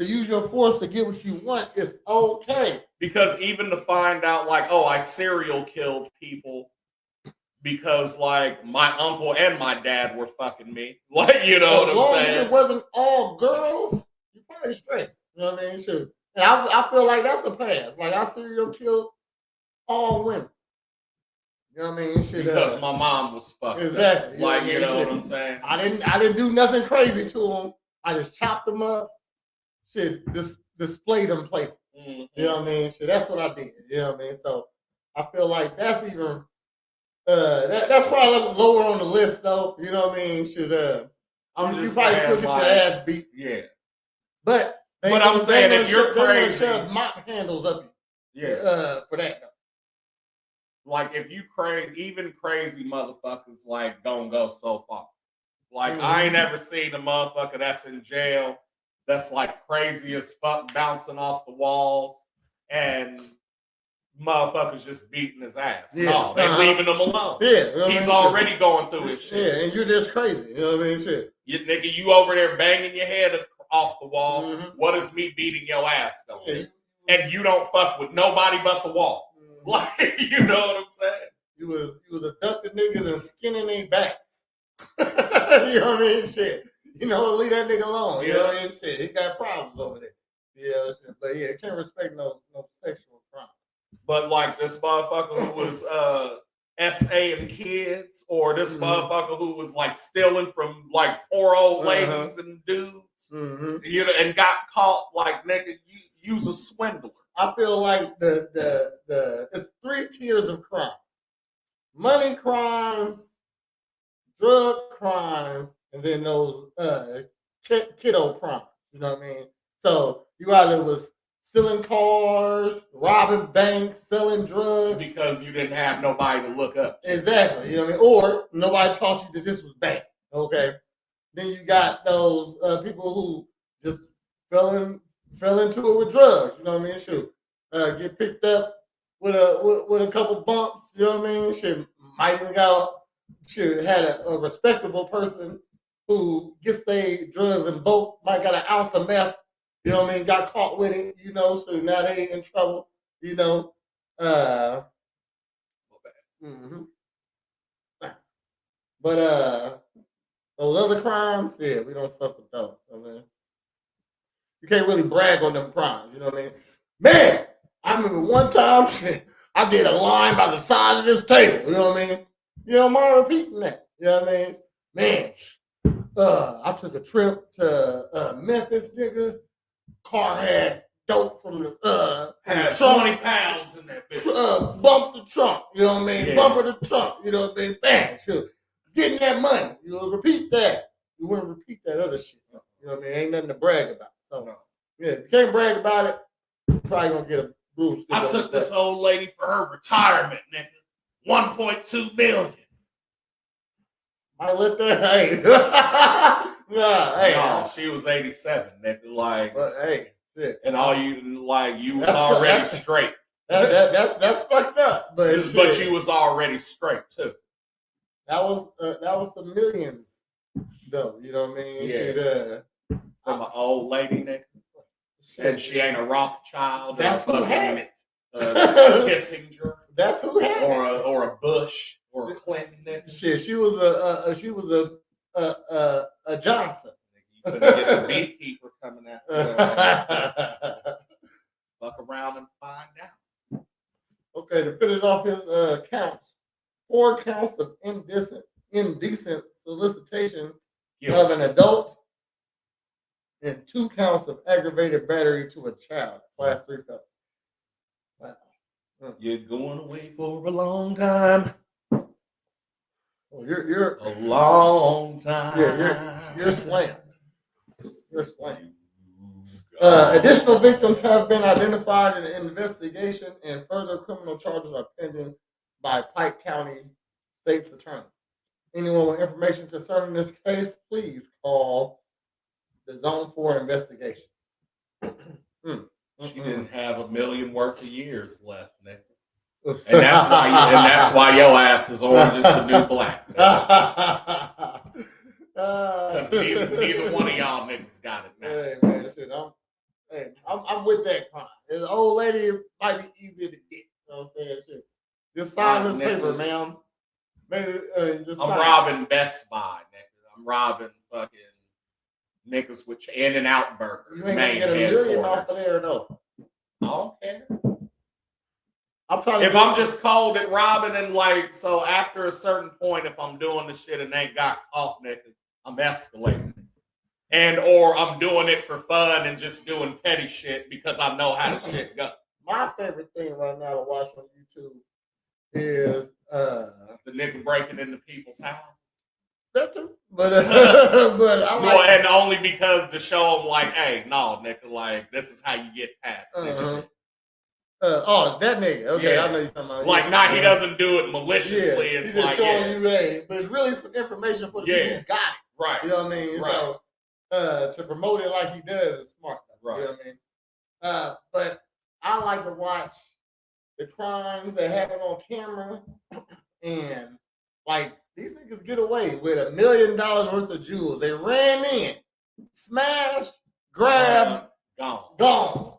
Speaker 1: to use your force to get what you want is okay.
Speaker 2: Because even to find out, like, oh, I serial killed people because, like, my uncle and my dad were fucking me. Like, you know what I'm saying?
Speaker 1: As it wasn't all girls, you're probably straight. You know what I mean? Sure. And I feel like that's a pass. Like, I serial killed all women. You know what I mean?
Speaker 2: Because my mom was fucked.
Speaker 1: Exactly.
Speaker 2: Like, you know what I'm saying?
Speaker 1: I didn't do nothing crazy to them. I just chopped them up. Displayed them places. You know what I mean? That's what I did. You know what I mean? So I feel like that's even that's probably a little lower on the list, though. You know what I mean?
Speaker 2: I'm
Speaker 1: you
Speaker 2: just
Speaker 1: probably
Speaker 2: saying,
Speaker 1: still get your ass beat.
Speaker 2: Yeah.
Speaker 1: But
Speaker 2: I'm saying if you're crazy,
Speaker 1: shove mop handles up you.
Speaker 2: Yeah.
Speaker 1: For that though.
Speaker 2: like if you crazy, even crazy motherfuckers like don't go so far. Like I ain't ever seen a motherfucker that's in jail that's like crazy as fuck, bouncing off the walls, and motherfuckers just beating his ass.
Speaker 1: Yeah.
Speaker 2: No, they leaving him alone.
Speaker 1: Yeah, you know
Speaker 2: he's
Speaker 1: what I mean?
Speaker 2: already going through his shit.
Speaker 1: Yeah, and you're just crazy. You know what I mean? Shit.
Speaker 2: You nigga, you over there banging your head off the wall. What is me beating your ass though?
Speaker 1: Yeah.
Speaker 2: And you don't fuck with nobody but the wall. Like, you know what I'm saying?
Speaker 1: You was abducting niggas and skinning their backs. You know what I mean? Shit. You know, leave that nigga alone. You know what I mean? Shit. He got problems over there. You know, shit. But yeah, can't respect no sexual crime.
Speaker 2: But like this motherfucker who was SA-ing kids, or this motherfucker who was like stealing from like poor old ladies and dudes, you know, and got caught, like, nigga, you's a swindler.
Speaker 1: I feel like the it's 3 tiers of crime: money crimes, drug crimes, and then those kiddo crimes. You know what I mean? So you either was stealing cars, robbing banks, selling drugs
Speaker 2: because you didn't have nobody to look up to.
Speaker 1: Exactly. You know what I mean? Or nobody taught you that this was bad. Okay. Then you got those people who just fell into it with drugs. You know what I mean? Shoot, get picked up with a couple bumps. You know what I mean? Shit, might even had a respectable person who gets their drugs in bulk. Might got an ounce of meth. You know what I mean? Got caught with it. You know, so now they in trouble. You know. But those other crimes, yeah, we don't fuck with those. I mean, you can't really brag on them crimes. You know what I mean? Man, I remember one time, shit, I did a line by the side of this table. You know what I mean? You don't mind repeating that. You know what I mean? Man, I took a trip to Memphis, nigga. Car had dope from the
Speaker 2: had
Speaker 1: trunk.
Speaker 2: 20 pounds in that bitch.
Speaker 1: Bumped the trunk. You know what I mean?
Speaker 2: Yeah.
Speaker 1: Bumper the trunk. You know what I mean? Bang, sure. Getting that money. You know, repeat that. You wouldn't repeat that other shit. You know what I mean? Ain't nothing to brag about. So, yeah, if you can't brag about it, you're probably gonna get a broomstick.
Speaker 2: I took this old lady for her retirement, nigga. 1.2 million.
Speaker 1: I let that. Hey,
Speaker 2: No, she was 87, nigga. Like,
Speaker 1: but hey, shit.
Speaker 2: And all you like, you was already straight.
Speaker 1: That's fucked up. But
Speaker 2: you was already straight too.
Speaker 1: That was some millions, though. You know what I mean?
Speaker 2: Yeah. From an old lady, nigga. And she ain't a Rothschild.
Speaker 1: That's who had it.
Speaker 2: Kissinger.
Speaker 1: That's who had it.
Speaker 2: Or a Bush or a Clinton, nigga.
Speaker 1: Shit, she was a Johnson.
Speaker 2: You couldn't get the beekeeper coming after her. Fuck around and find out.
Speaker 1: Okay, to finish off his counts, 4 counts of indecent solicitation of an adult, and 2 counts of aggravated battery to a child. Class 3 felony. Wow.
Speaker 2: You're going away for a long time.
Speaker 1: Oh, you're
Speaker 2: a long time.
Speaker 1: Yeah, you're slammed. You're slammed. Additional victims have been identified in an investigation, and further criminal charges are pending by Pike County State's Attorney. Anyone with information concerning this case, please call the Zone 4 investigation.
Speaker 2: She didn't have $1 million worth of years left, nigga. And that's why your ass is orange is the new black. Because neither one of y'all niggas got it now.
Speaker 1: Hey man, shit, I'm with that crime. The old lady might be easier to get. You know what I'm saying? Shit. Just sign this paper, ma'am. Maybe just
Speaker 2: I'm robbing Best Buy, nigga. I'm robbing fucking niggas with In-N-Out Burger.
Speaker 1: You ain't gonna get $1 million off of there, though.
Speaker 2: I don't care.
Speaker 1: If
Speaker 2: I'm just cold at robbing, and like, so after a certain point, if I'm doing the shit and they got caught, nigga, I'm escalating. And or I'm doing it for fun and just doing petty shit because I know how the shit goes.
Speaker 1: My favorite thing right now to watch on YouTube is
Speaker 2: the nigga breaking into people's houses.
Speaker 1: That too. But I like
Speaker 2: and only because to show them like, hey, no, nigga, like this is how you get past this shit.
Speaker 1: That nigga. Okay,
Speaker 2: Yeah.
Speaker 1: I know you're talking about.
Speaker 2: Like,
Speaker 1: yeah,
Speaker 2: he doesn't do it maliciously.
Speaker 1: Yeah,
Speaker 2: It's
Speaker 1: he's just
Speaker 2: like,
Speaker 1: showing
Speaker 2: yeah.
Speaker 1: you, hey, but it's really some information for the people who got it.
Speaker 2: Right.
Speaker 1: You know what I mean?
Speaker 2: Right.
Speaker 1: So to promote it like he does is smart.
Speaker 2: Right.
Speaker 1: You know what I mean? But I like to watch the crimes that happen on camera, and like these niggas get away with $1 million worth of jewels. They ran in, smashed, grabbed, gone.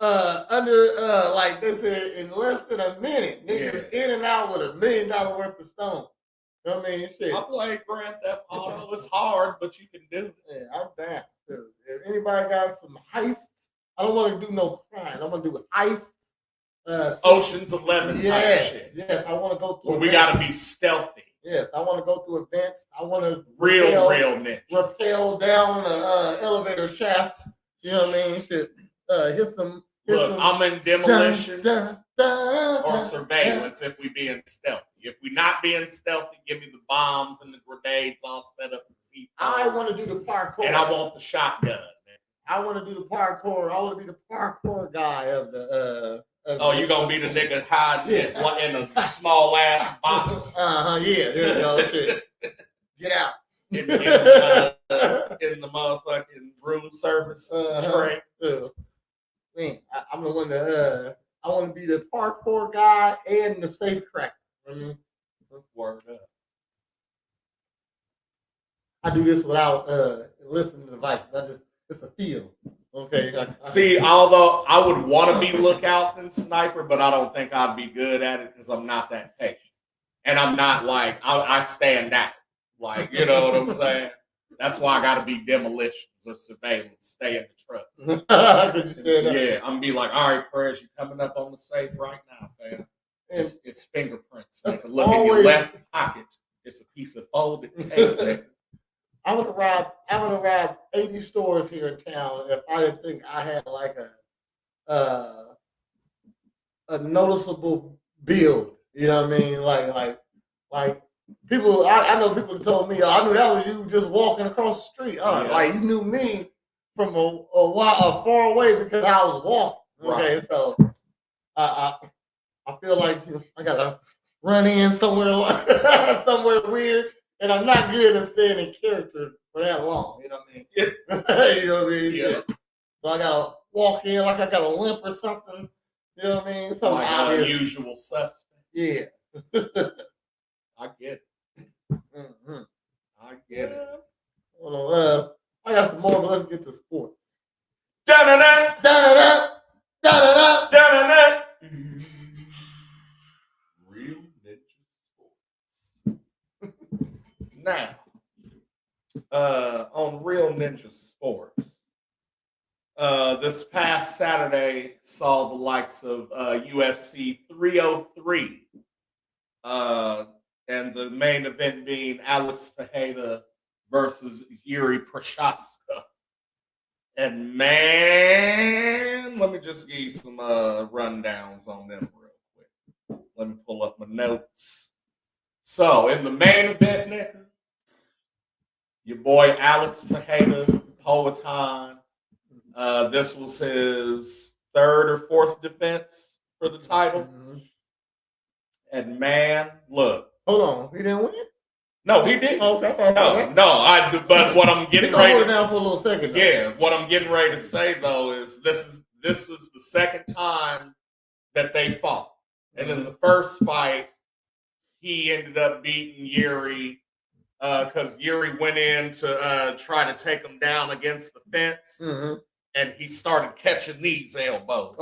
Speaker 1: Under like they said, in less than a minute, niggas in and out with $1 million worth of stones. You know what I mean? Shit.
Speaker 2: I play Grand Theft Auto. It's hard, but you can do it.
Speaker 1: Yeah, I'm down. If anybody got some heists, I don't want to do no crime. I want to do heists.
Speaker 2: Ocean's 11 type shit.
Speaker 1: Yes, I want to go through.
Speaker 2: Well, we got to be stealthy.
Speaker 1: Yes, I want to go through events. I want to
Speaker 2: real ninja.
Speaker 1: Rappel down the elevator shaft. You know what I mean? Shit. Hit some.
Speaker 2: Look, I'm in demolitions or surveillance if we being stealthy. If we not being stealthy, give me the bombs and the grenades all set up.
Speaker 1: I want to do the parkour.
Speaker 2: And I want the shotgun, man.
Speaker 1: I want to do the parkour. I want to be the parkour guy of the.
Speaker 2: You gonna be the nigga hiding in a small ass box?
Speaker 1: Yeah. There you go. Shit. Get out.
Speaker 2: In the motherfucking room service tray.
Speaker 1: Man, I'm the one that I want to be the parkour guy and the safe cracker.
Speaker 2: Word up.
Speaker 1: I do this without listening to advice. It's a feel. Okay.
Speaker 2: See, although I would want to be lookout and sniper, but I don't think I'd be good at it because I'm not that patient. And I'm not like, I stand out. Like, you know what I'm saying? That's why I got to be demolitions or surveillance. Stay in the truck. Yeah, I'm going to be like, all right, Perez, you're coming up on the safe right now, fam. It's fingerprints. Look in your left pocket. It's a piece of folded tape.
Speaker 1: I would have robbed 80 stores here in town if I didn't think I had like a noticeable build. You know what I mean? Like people. I know people that told me, I knew that was you just walking across the street. Like you knew me from a far away because I was walking. Okay, right. So I feel like I gotta run in somewhere somewhere weird. And I'm not good at staying in character for that long. You know what I mean? You know what I mean? Yeah. So I gotta walk in like I got a limp or something. You know what I mean? Something
Speaker 2: like
Speaker 1: obvious.
Speaker 2: Unusual suspect.
Speaker 1: Yeah.
Speaker 2: I get it.
Speaker 1: Mm-hmm.
Speaker 2: I get it.
Speaker 1: Hold on. I got some more, but let's get to sports.
Speaker 2: Da-da-da!
Speaker 1: Da-da-da! Da-da-da!
Speaker 2: Da-da-da! Real Ninja Sports. Now, on Real Ninja Sports, this past Saturday saw the likes of UFC 303, and the main event being Alex Pereira versus Yuri Prochazka. And man, let me just give you some rundowns on them real quick. Let me pull up my notes. So, in the main event, Nick, your boy Alex Pereira, Poatan. This was his third or fourth defense for the title. Mm-hmm. And man, look.
Speaker 1: Hold on, he didn't win?
Speaker 2: No, he didn't.
Speaker 1: Okay.
Speaker 2: No. But what I'm getting ready.
Speaker 1: Hold it down for a little second. Though.
Speaker 2: Yeah, what I'm getting ready to say though is this was the second time that they fought, and in the first fight, he ended up beating Yuri because Yuri went in to try to take him down against the fence, and he started catching these elbows.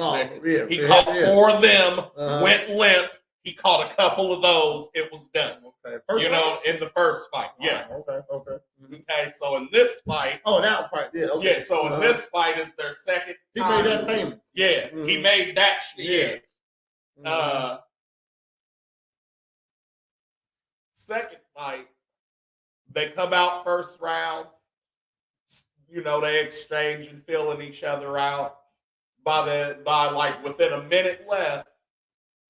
Speaker 2: He caught 4 of them, went limp. He caught a couple of those. It was done. Okay. In the first fight. Yes.
Speaker 1: Okay.
Speaker 2: Okay. So in this fight.
Speaker 1: Oh, that fight. Yeah. Okay.
Speaker 2: Yeah. So in this fight is their second.
Speaker 1: He made that famous.
Speaker 2: Yeah. He made that shit. Yeah. Second fight, they come out first round. They exchange and filling each other out. By like within a minute left,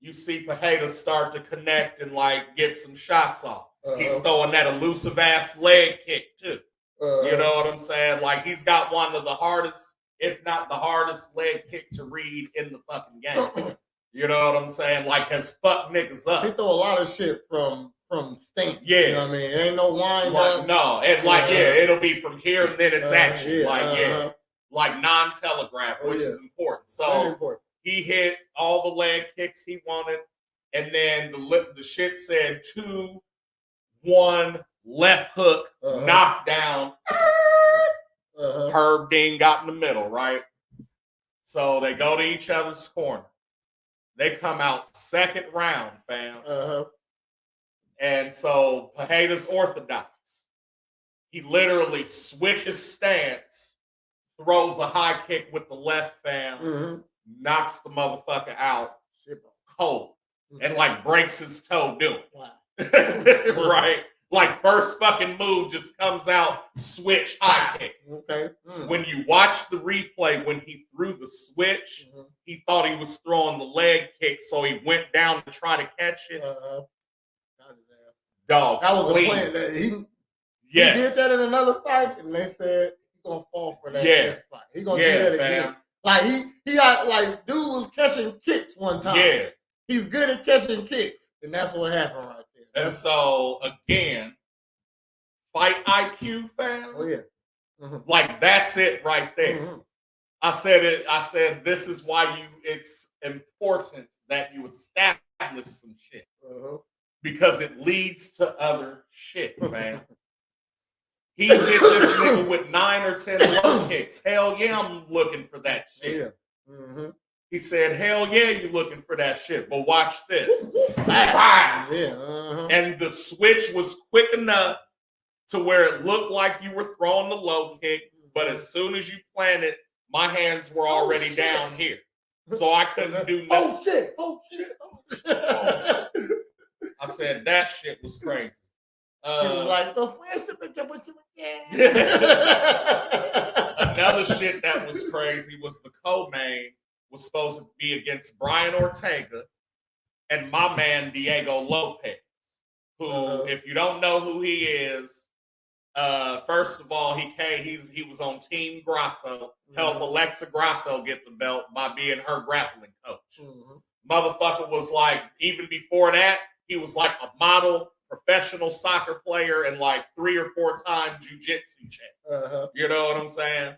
Speaker 2: you see Pereira start to connect and like get some shots off. He's throwing that elusive ass leg kick too. You know what I'm saying? Like he's got one of the hardest if not the hardest leg kick to read in the fucking game. You know what I'm saying? Like, has fucked niggas up.
Speaker 1: He throw a lot of shit from stance.
Speaker 2: Yeah.
Speaker 1: You know what I mean? It ain't no wind
Speaker 2: like,
Speaker 1: up.
Speaker 2: No, and like, it'll be from here and then it's at you.
Speaker 1: Yeah,
Speaker 2: like non-telegraph, which is important. So
Speaker 1: important.
Speaker 2: He hit all the leg kicks he wanted, and then the shit said 2-1 left hook, knockdown. Herb Dean got in the middle, right? So they go to each other's corner. They come out second round, fam. And so Pajeda's orthodox. He literally switches stance, throws a high kick with the left, fam, knocks the motherfucker out cold, and like breaks his toe doing it. Right? Like first fucking move just comes out, switch high kick.
Speaker 1: Okay.
Speaker 2: When you watch the replay, when he threw the switch, he thought he was throwing the leg kick, so he went down to try to catch it. Dog,
Speaker 1: that was
Speaker 2: clean.
Speaker 1: A plan. That he did that in another fight, and they said he's gonna fall for that next fight. He's gonna do that again. Like he got like dude was catching kicks one time.
Speaker 2: Yeah,
Speaker 1: he's good at catching kicks, and that's what happened right there.
Speaker 2: And so again, fight IQ, fam.
Speaker 1: Oh yeah,
Speaker 2: like that's it right there. I said this is why it's important that you establish some shit. Because it leads to other shit, fam. He hit this nigga with 9 or 10 low kicks. Hell yeah, I'm looking for that shit. He said, hell yeah, you looking for that shit. But watch this. And the switch was quick enough to where it looked like you were throwing the low kick, but as soon as you planted, my hands were already down here. So I couldn't do nothing.
Speaker 1: Oh shit.
Speaker 2: I said that shit was crazy.
Speaker 1: He was like, the friendship what you
Speaker 2: Another shit that was crazy was the co-main was supposed to be against Brian Ortega and my man Diego Lopez, who, if you don't know who he is, first of all, he was on Team Grasso, helped Alexa Grasso get the belt by being her grappling coach. Motherfucker was like, even before that, he was like a model, professional soccer player, and like 3 or 4 time jiu-jitsu champ. You know what I'm saying?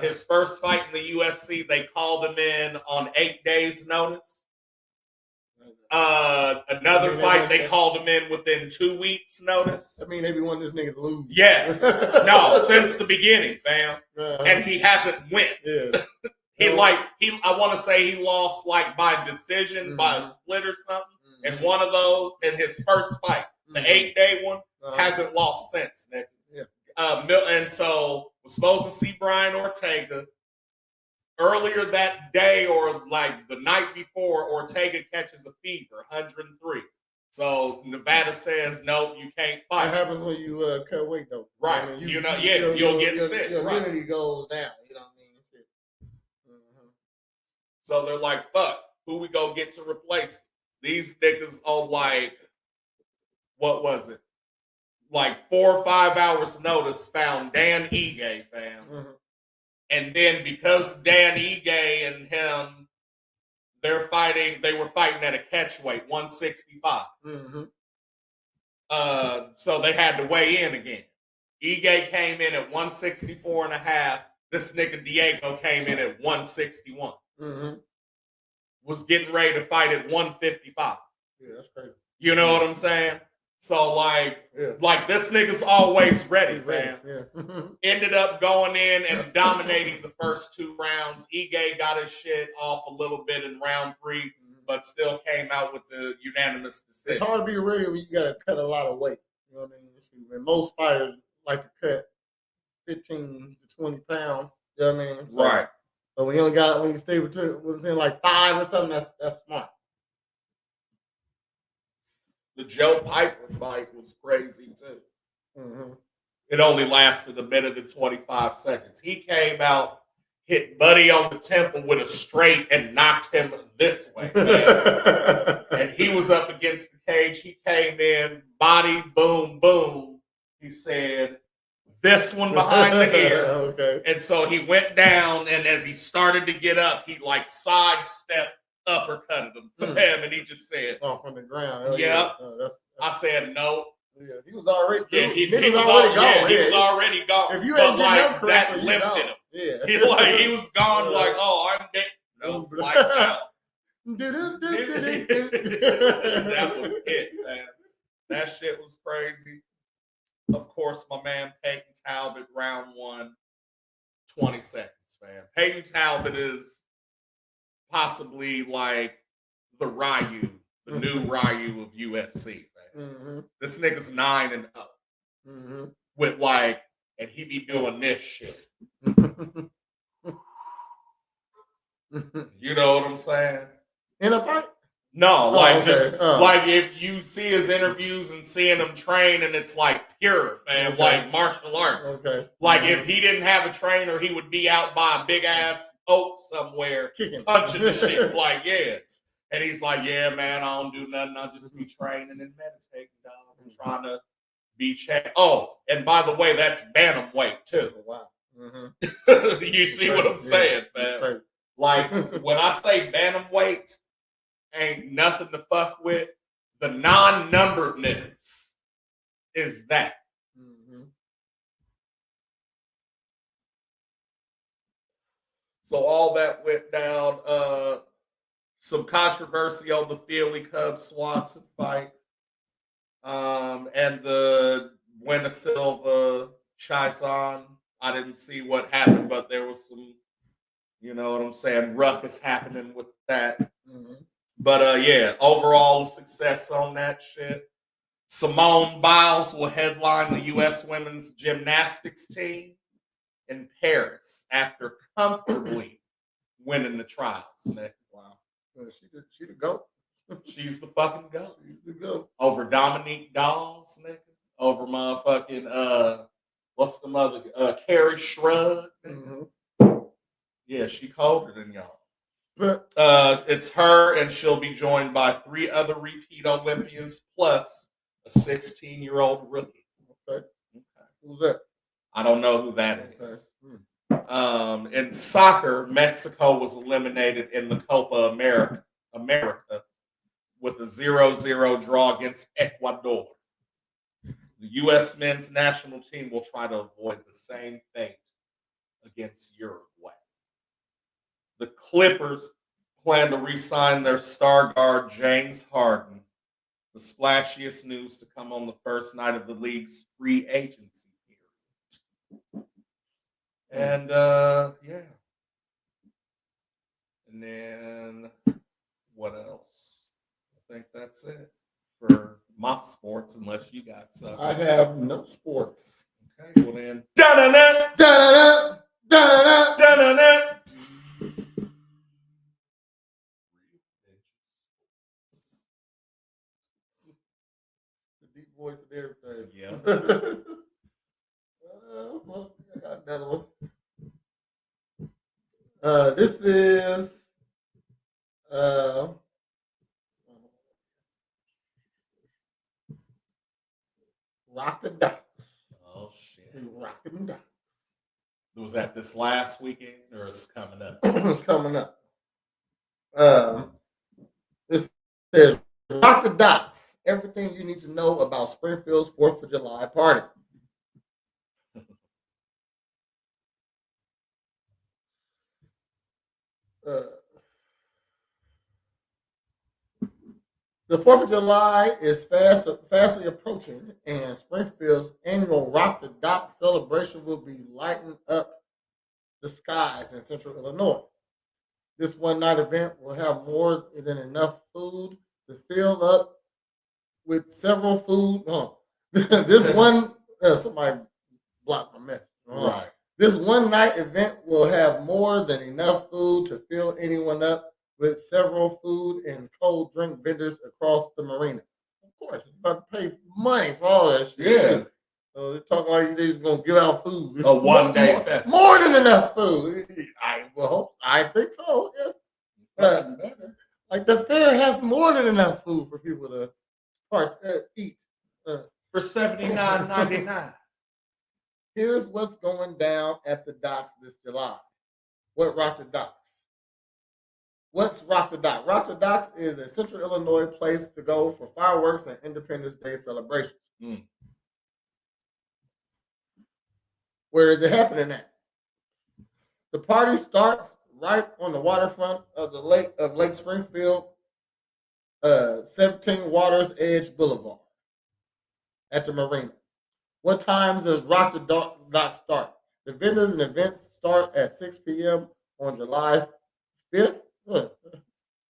Speaker 2: His first fight in the UFC, they called him in on 8 days' notice. Another fight, they called him in within 2 weeks' notice.
Speaker 1: I mean, they be wanting this nigga to lose.
Speaker 2: Yes. No, since the beginning, fam. And he hasn't went.
Speaker 1: Yeah.
Speaker 2: I want to say he lost like by decision, by a split or something. And one of those in his first fight, the 8-day one, hasn't lost since, nigga. And so was supposed to see Brian Ortega. Earlier that day or like the night before, Ortega catches a fever, 103. So Nevada says, no, you can't fight.
Speaker 1: That happens when you cut weight, though.
Speaker 2: Right.
Speaker 1: I mean,
Speaker 2: you'll get sick.
Speaker 1: Your immunity goes down. You know what I mean?
Speaker 2: So they're like, fuck, who we go get to replace him? These niggas on like, what was it? Like 4 or 5 hours notice found Dan Ige, fam. And then because Dan Ige and him, they were fighting at a catch weight, 165. So they had to weigh in again. Ige came in at 164 and a half. This nigga Diego came in at 161. Was getting ready to fight at 155.
Speaker 1: Yeah, that's crazy.
Speaker 2: You know what I'm saying? So like this nigga's always ready, man. Ended up going in and dominating the first 2 rounds. Ige got his shit off a little bit in round 3, but still came out with the unanimous decision.
Speaker 1: It's hard to be ready when you got to cut a lot of weight. You know what I mean? And most fighters like to cut 15 to 20 pounds. You know what I mean? So,
Speaker 2: right.
Speaker 1: But when you stay within like 5 or something, that's smart.
Speaker 2: The Joe Piper fight was crazy too. It only lasted a minute and 25 seconds. He came out, hit Buddy on the temple with a straight and knocked him this way, man. And he was up against the cage. He came in, body, boom, boom. He said, this one behind the ear.
Speaker 1: Okay.
Speaker 2: And so he went down, and as he started to get up, he like sidestepped, uppercutted him, fam, and he just said,
Speaker 1: "Oh, from the ground." Hell
Speaker 2: "Yep."
Speaker 1: That's
Speaker 2: I said, "No."
Speaker 1: yeah, he was already.
Speaker 2: Yeah,
Speaker 1: Dude,
Speaker 2: he
Speaker 1: niggas
Speaker 2: was
Speaker 1: already gone.
Speaker 2: Yeah, he
Speaker 1: Yeah,
Speaker 2: was already gone.
Speaker 1: If you
Speaker 2: but
Speaker 1: ain't getting
Speaker 2: like
Speaker 1: up correctly,
Speaker 2: that
Speaker 1: you
Speaker 2: lifted
Speaker 1: gone.
Speaker 2: him.
Speaker 1: Yeah,
Speaker 2: He was gone. Like, oh, I'm dead. No, lights out. That was it, man. That shit was crazy. Of course, my man Peyton Talbot, round 1, 20 seconds, man. Peyton Talbot is possibly like the Ryu, the new Ryu of UFC, man. This nigga's 9-0. With like, and he be doing this shit. You know what I'm saying?
Speaker 1: In a fight?
Speaker 2: No, like
Speaker 1: okay.
Speaker 2: just like if you see his interviews and seeing him train, and it's like pure, fam, like martial arts.
Speaker 1: Okay.
Speaker 2: Like if he didn't have a trainer, he would be out by a big ass oak somewhere, punching the shit. Like, yeah. And he's like, yeah, man, I don't do nothing. I just be training and meditating, dog. I'm trying to be checked. Oh, and by the way, that's bantamweight too.
Speaker 1: Oh, wow.
Speaker 2: You see what I'm saying, man? Like when I say bantamweight, ain't nothing to fuck with. The non-numbered niggas is that. So all that went down. Some controversy on the Philly Cubs Swanson fight. And the Buena Silva Chison. I didn't see what happened, but there was some, you know what I'm saying, ruckus happening with that. But yeah, overall success on that shit. Simone Biles will headline the U.S. women's gymnastics team in Paris after comfortably winning the trials. Nick.
Speaker 1: Wow. She the GOAT.
Speaker 2: She's the fucking GOAT.
Speaker 1: She's the GOAT.
Speaker 2: Over Dominique Dawes, nigga. Over motherfucking, what's the mother? Carrie Shrug. Yeah, she colder than y'all. It's her, and she'll be joined by 3 other repeat Olympians plus a 16-year-old rookie.
Speaker 1: Okay. Who's that?
Speaker 2: I don't know who that is. In soccer, Mexico was eliminated in the Copa America with a 0-0 draw against Ecuador. The U.S. men's national team will try to avoid the same fate against Uruguay. The Clippers plan to re-sign their star guard James Harden. The splashiest news to come on the first night of the league's free agency period. And yeah. And then what else? I think that's it for my sports, unless you got something.
Speaker 1: I have no sports.
Speaker 2: Okay, well then. Da-da-da!
Speaker 1: Da-da-da! Da-da-da!
Speaker 2: Da-da-da!
Speaker 1: Deep voice and everything.
Speaker 2: Yeah.
Speaker 1: Well, I got another one. This is Rock the Docks.
Speaker 2: Oh shit.
Speaker 1: Rock the Docks.
Speaker 2: Was that this last weekend or is it coming up?
Speaker 1: It's coming up. This says Rock the Docks. Everything you need to know about Springfield's 4th of July party. The 4th of July is fastly approaching, and Springfield's annual Rock the Dock celebration will be lighting up the skies in central Illinois. This one-night event will have more than enough food to fill up with several food. This one, somebody blocked my message.
Speaker 2: Right.
Speaker 1: This one-night event will have more than enough food to fill anyone up with several food and cold drink vendors across the marina. Of course, you're about to pay money for all that shit.
Speaker 2: Yeah.
Speaker 1: So they're talking like they're just gonna give out food.
Speaker 2: A one-day festival.
Speaker 1: More than enough food. I think so. Yes. Like the fair has more than enough food for people to eat
Speaker 2: for $79.99.
Speaker 1: Here's what's going down at the docks this July. What rocked the docks? What's Rock the Dock? Rock the Docks is a Central Illinois place to go for fireworks and Independence Day celebrations. Where is it happening at? The party starts right on the waterfront of Lake Springfield, 17 Waters Edge Boulevard at the marina. What time does Rock the Dock start? The vendors and events start at 6 p.m. on July 5th. On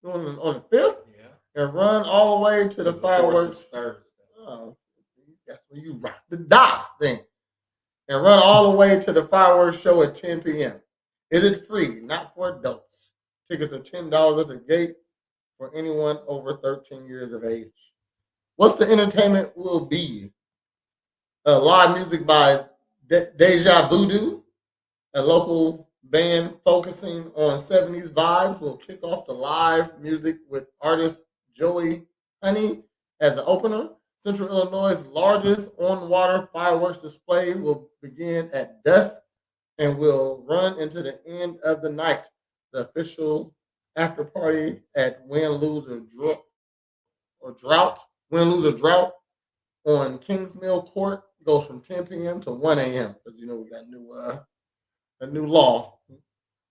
Speaker 1: the 5th?
Speaker 2: Yeah.
Speaker 1: And run all the way to the fireworks.
Speaker 2: Thursday.
Speaker 1: Oh, that's when you rock the docks then. And run all the way to the fireworks show at 10 p.m. Is it free? Not for adults. Tickets are $10 at the gate for anyone over 13 years of age. What's the entertainment will be? Live music by Deja Voodoo, a local band focusing on 70s vibes, will kick off the live music with artist Joey Honey as the opener. Central Illinois' largest on-water fireworks display will begin at dusk and will run into the end of the night. The official after party at Win, Lose, or Drought on Kings Mill Court goes from 10 p.m. to 1 a.m. because we got a new law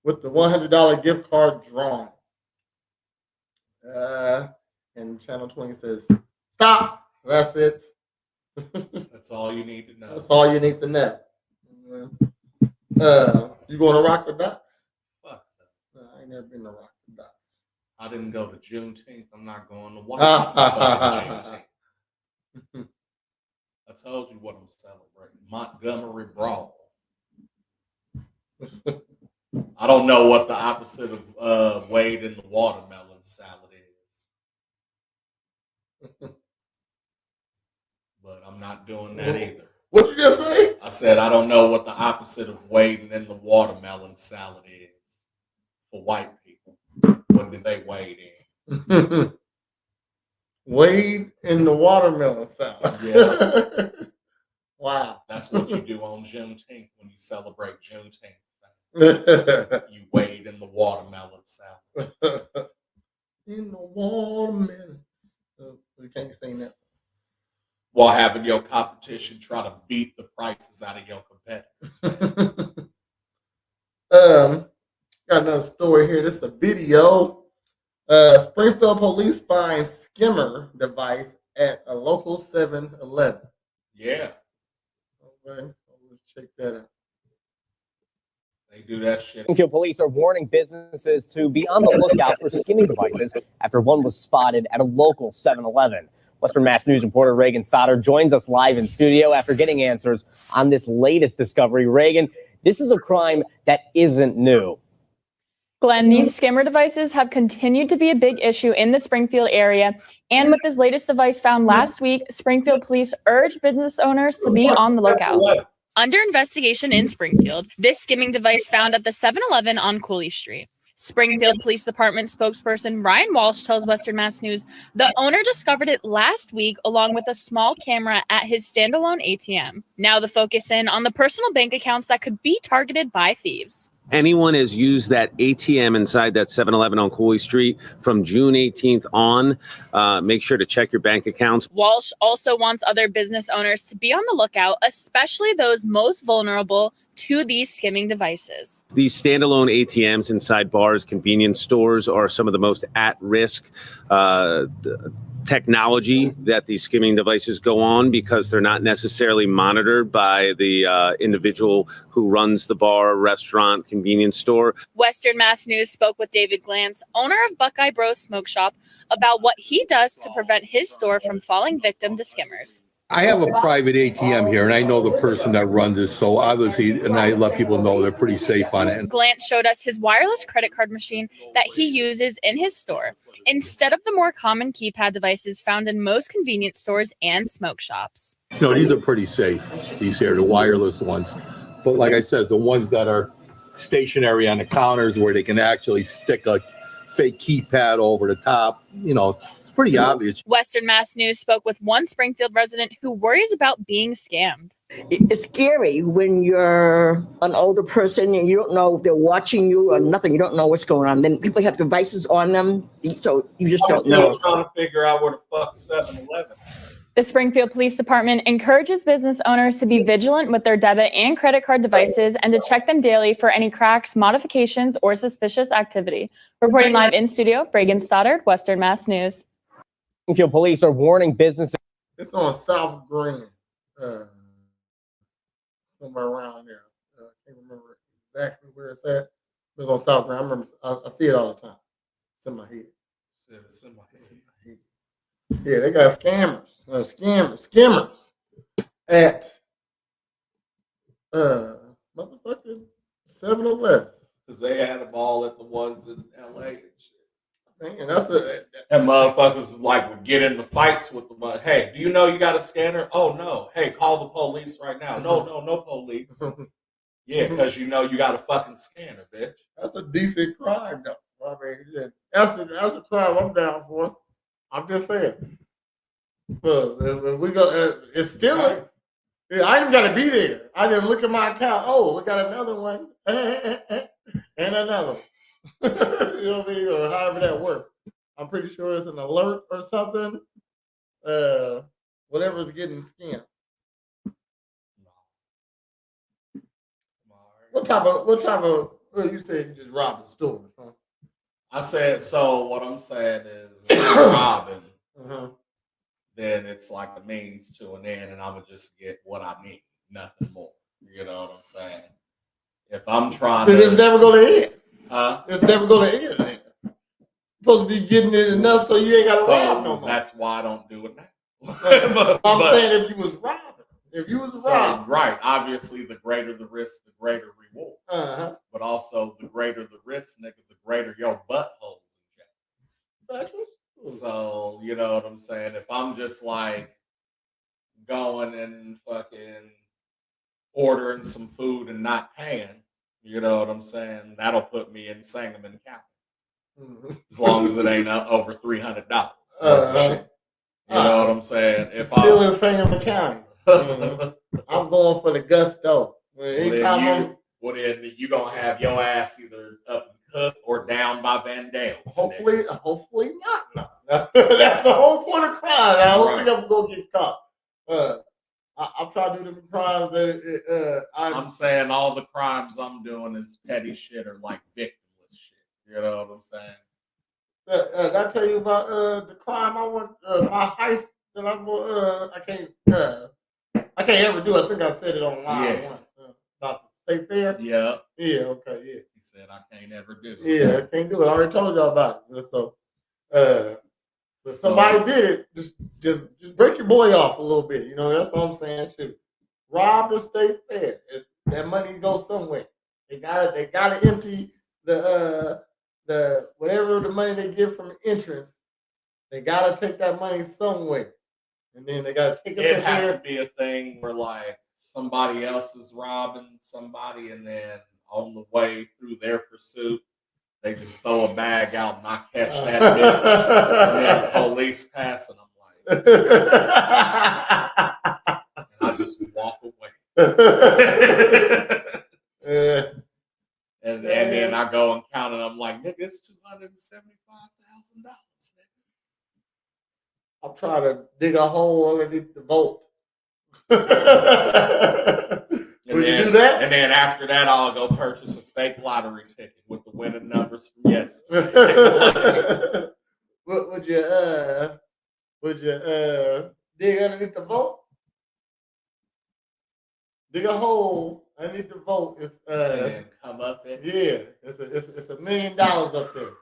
Speaker 1: with the $100 gift card drawn. And Channel 20 says, stop. That's it.
Speaker 2: That's all you need to know.
Speaker 1: That's all you need to know. You going to Rock the Docks?
Speaker 2: Fuck that.
Speaker 1: I ain't never been to Rock the Docks.
Speaker 2: I didn't go to Juneteenth. I'm not going to White Juneteenth. I told you what I'm celebrating. Montgomery Brawl. I don't know what the opposite of Wade in the watermelon salad is. But I'm not doing that either.
Speaker 1: What you just say?
Speaker 2: I said I don't know what the opposite of wading in the watermelon salad is for white people. What do they wade in?
Speaker 1: Wade in the watermelon salad.
Speaker 2: Yeah.
Speaker 1: Wow.
Speaker 2: That's what you do on Juneteenth when you celebrate Juneteenth. You wade in the watermelon salad.
Speaker 1: In the watermelon. We can't sing that.
Speaker 2: While having your competition try to beat the prices out of your competitors.
Speaker 1: Got another story here. This is a video. Springfield police find skimmer device at a local 7-Eleven.
Speaker 2: Yeah.
Speaker 1: Okay, let's check that out.
Speaker 2: They do that shit.
Speaker 7: Springfield police are warning businesses to be on the lookout for skimming devices after one was spotted at a local 7-Eleven. Western Mass News reporter Reagan Stoddard joins us live in studio after getting answers on this latest discovery. Reagan, this is a crime that isn't new.
Speaker 8: Glenn, these skimmer devices have continued to be a big issue in the Springfield area. And with this latest device found last week, Springfield police urge business owners to be on the lookout.
Speaker 9: Under investigation in Springfield, this skimming device found at the 7-Eleven on Cooley Street. Springfield Police Department spokesperson Ryan Walsh tells Western Mass News the owner discovered it last week along with a small camera at his standalone ATM. Now the focus in on the personal bank accounts that could be targeted by thieves.
Speaker 10: Anyone has used that ATM inside that 7-Eleven on Cooley Street from June 18th on, make sure to check your bank accounts.
Speaker 9: Walsh also wants other business owners to be on the lookout, especially those most vulnerable to these skimming devices.
Speaker 10: These standalone ATMs inside bars, convenience stores are some of the most at-risk technology that these skimming devices go on because they're not necessarily monitored by the individual who runs the bar, restaurant, convenience store.
Speaker 9: Western Mass News spoke with David Glantz, owner of Buckeye Bros Smoke Shop, about what he does to prevent his store from falling victim to skimmers.
Speaker 11: I have a private ATM here, and I know the person that runs it, so obviously, and I let people know they're pretty safe on it.
Speaker 9: Glantz showed us his wireless credit card machine that he uses in his store, instead of the more common keypad devices found in most convenience stores and smoke shops.
Speaker 11: No, these are pretty safe, these here, the wireless ones. But like I said, the ones that are stationary on the counters where they can actually stick a fake keypad over the top, it's pretty obvious.
Speaker 9: Western Mass News spoke with one Springfield resident who worries about being scammed.
Speaker 12: It's scary when you're an older person and you don't know if they're watching you or nothing. You don't know what's going on. Then people have devices on them, so you just
Speaker 13: I'm
Speaker 12: don't
Speaker 13: still
Speaker 12: know.
Speaker 13: trying to figure out where the fuck 7-Eleven.
Speaker 8: The Springfield Police Department encourages business owners to be vigilant with their debit and credit card devices and to check them daily for any cracks, modifications, or suspicious activity. Reporting live in studio, Reagan Stoddard, Western Mass News.
Speaker 7: Springfield police are warning businesses.
Speaker 1: It's on South Green, somewhere around there. I can't remember exactly where it's at. It's on South Green. I remember. I see it all the time. It's in my head.
Speaker 13: It's in my head.
Speaker 1: Yeah, they got skimmers at motherfucking 7-Eleven.
Speaker 13: Because they had them all at the ones in LA and shit.
Speaker 1: Man, that's
Speaker 13: and motherfuckers like would get into fights with them. Hey, do you know you got a scanner? Oh no. Hey, call the police right now. No police. Yeah, because you know you got a fucking scanner, bitch.
Speaker 1: That's a decent crime, though. I mean, that's a crime I'm down for. I'm just saying. But we go. It's still. I ain't got to be there. I just look at my account. Oh, we got another one, and another one. You know what I mean, or however that works. I'm pretty sure it's an alert or something. Whatever's getting scammed. What type of? You said you just robbed the store, huh?
Speaker 13: I said, so what I'm saying is, if I'm robbing, then it's like a means to an end, and I would just get what I need, nothing more. You know what I'm saying? If I'm trying
Speaker 1: to... It's never going to end.
Speaker 13: Huh?
Speaker 1: It's never going to end, man. You're supposed to be getting it enough so you ain't got to rob no more.
Speaker 13: That's why I don't do it now.
Speaker 1: I'm saying if you was robbing. If you was robbing.
Speaker 13: Right. Obviously, the greater the risk, the greater reward. But also, the greater the risk, nigga, the greater your buttholes in jail. So, you know what I'm saying? If I'm just like going and fucking ordering some food and not paying, you know what I'm saying? That'll put me in Sangamon County. As long as it ain't over $300. You know what I'm saying? If
Speaker 1: still in Sangamon County. I'm going for the gusto.
Speaker 13: Then you gonna have your ass either up and cooked or down by Van Dale.
Speaker 1: Hopefully not. No. That's the whole point of crime. I don't think I'm gonna get caught. I'm trying to do the crimes that
Speaker 13: I'm saying all the crimes I'm doing is petty shit or like victimless shit. You know what I'm saying?
Speaker 1: Did I tell you about the crime I want? My heist that I'm gonna. I can't ever do. I think I said it online once about the state fair.
Speaker 13: Yeah.
Speaker 1: Yeah. Okay. Yeah.
Speaker 13: He said I can't ever do it.
Speaker 1: Yeah, I can't do it. I already told y'all about it. So, but somebody did it. Just break your boy off a little bit. You know, that's all I'm saying. Shoot, rob the state fair. That money goes somewhere. They gotta empty the whatever the money they get from entrance. They gotta take that money somewhere. And then they gotta take it somewhere.
Speaker 13: It'd have to be a thing where like somebody else is robbing somebody, and then on the way through their pursuit, they just throw a bag out and I catch that bitch. And then the police pass, and I'm like, and I just walk away. And then I go and count it. I'm like, nigga, it's $275,000.
Speaker 1: I'm trying to dig a hole underneath the vault. Would you do that?
Speaker 13: And then after that, I'll go purchase a fake lottery ticket with the winning numbers from yesterday.
Speaker 1: Would you dig underneath the vault? Dig a hole underneath the vault. It's
Speaker 13: and come up in.
Speaker 1: Yeah, it's $1 million up there.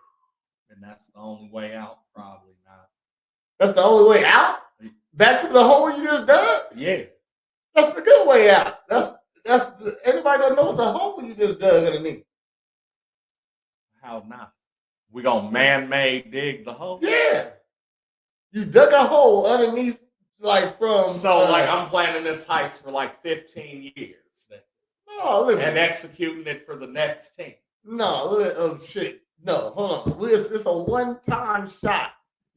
Speaker 13: And that's the only way out, probably not.
Speaker 1: That's the only way out? Back to the hole you just dug?
Speaker 13: Yeah.
Speaker 1: That's the good way out. Anybody don't know it's a hole you just dug underneath.
Speaker 13: How not? We gonna man-made dig the hole?
Speaker 1: Yeah. You dug a hole underneath, like from.
Speaker 13: So, like, I'm planning this heist for like 15 years.
Speaker 1: No, listen.
Speaker 13: And executing it for the next 10.
Speaker 1: No, shit. No, hold on. It's a one-time shot.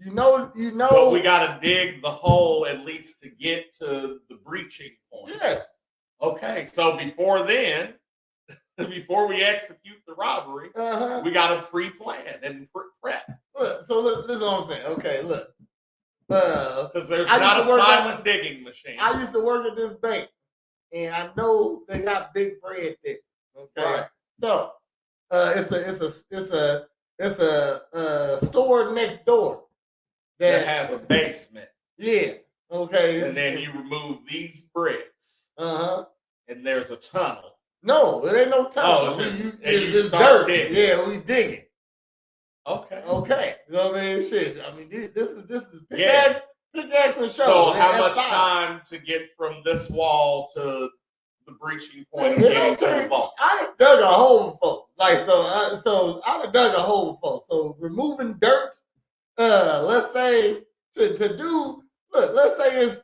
Speaker 1: But
Speaker 13: we gotta dig the hole at least to get to the breaching point.
Speaker 1: Yes.
Speaker 13: Okay, so before then, before we execute the robbery, we gotta pre-plan and prep.
Speaker 1: Look, this is what I'm saying. Okay, look.
Speaker 13: Because there's not a silent digging machine.
Speaker 1: I used to work at this bank, and I know they got big bread there. Okay,
Speaker 13: right.
Speaker 1: So it's a store next door
Speaker 13: that has a basement.
Speaker 1: Yeah. Okay.
Speaker 13: And then you remove these bricks. And there's a tunnel.
Speaker 1: No, it ain't no tunnel. It's dirt. Digging. Yeah, we digging. Okay. You know what I mean? Shit. I mean, this is pickaxe and shovel.
Speaker 13: So how much time to get from this wall to the breaching point of getting to the vault?
Speaker 1: I done dug a hole before. So I done dug a hole before. So removing dirt, let's say to do. Look, let's say it's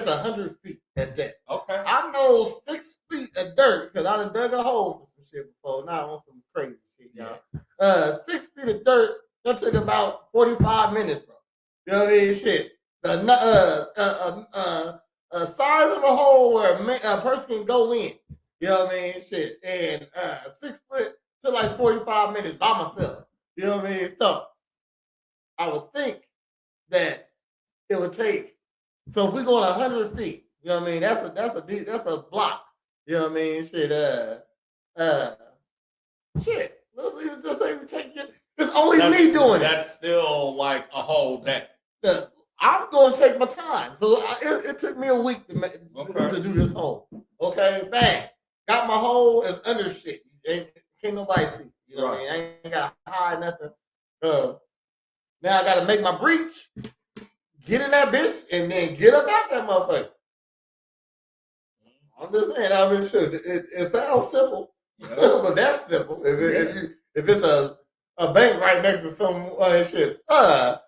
Speaker 1: 100 feet at that.
Speaker 13: Okay.
Speaker 1: I know 6 feet of dirt because I done dug a hole for some shit before. Not on some crazy shit, y'all. 6 feet of dirt that took about 45 minutes, bro. You know what I mean? Shit. The size of a hole where a person can go in. You know what I mean? Shit. And 6 foot to like 45 minutes by myself. You know what I mean? So I would think that it would take. So if we go 100 feet, you know what I mean? That's a block. You know what I mean? Shit. Shit. Let's even just say we take it. It's only me doing it.
Speaker 13: That's still like a whole day.
Speaker 1: I'm going to take my time. So it took me a week to do this hole. Okay, bang. Got my hole as under shit. Can't nobody see. You know what I mean? I ain't got to hide nothing. Now I got to make my breach, get in that bitch, and then get up out that motherfucker. I'm just saying. I mean, sure, it sounds simple, but that's simple. If it's a bank right next to some shit, our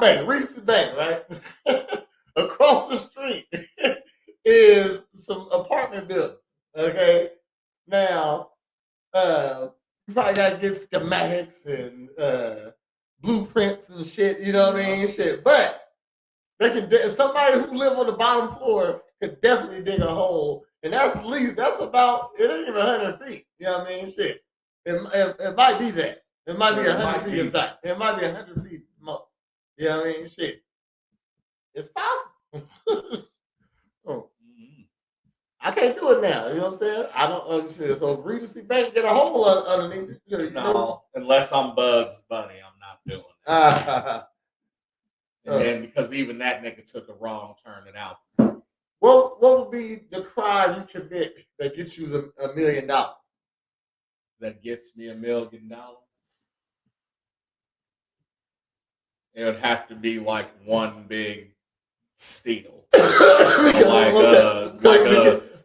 Speaker 1: bank, Reese's Bank, right? Across the street is some apartment buildings. Okay, now you probably gotta get schematics and blueprints and shit. You know what I mean? Shit, but they can. Somebody who live on the bottom floor could definitely dig a hole, and that's at least about. It ain't even 100 feet. You know what I mean? Shit, it might be that. It might be 100 feet. In fact, it might be 100 feet most. You know what I mean? Shit, it's possible. I can't do it now. You know what I'm saying? I don't understand. So if Regency Bank get a hole underneath it,
Speaker 13: no, unless I'm Bugs Bunny, I'm not doing it. And then because even that nigga took a wrong turn and out.
Speaker 1: What would be the crime you commit that gets you $1 million?
Speaker 13: That gets me $1 million? It would have to be like one big steal.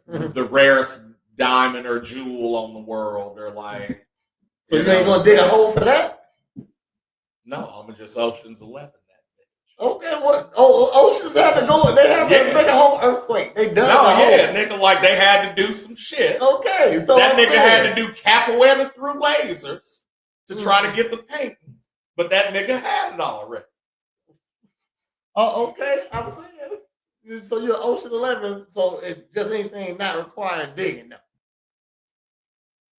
Speaker 13: The rarest diamond or jewel on the world, or like.
Speaker 1: So you ain't gonna dig a hole for that?
Speaker 13: No, I'm gonna just Ocean's 11 that bitch.
Speaker 1: Okay, what? Ocean's had to go. They had to make a whole earthquake. They done the hole.
Speaker 13: Nigga, like they had to do some shit.
Speaker 1: Okay, so
Speaker 13: that nigga had to do capoeira through lasers to try to get the painting, but that nigga had it already.
Speaker 1: Oh, okay. I'm saying. So you're Ocean 11, so it just anything not requiring digging now.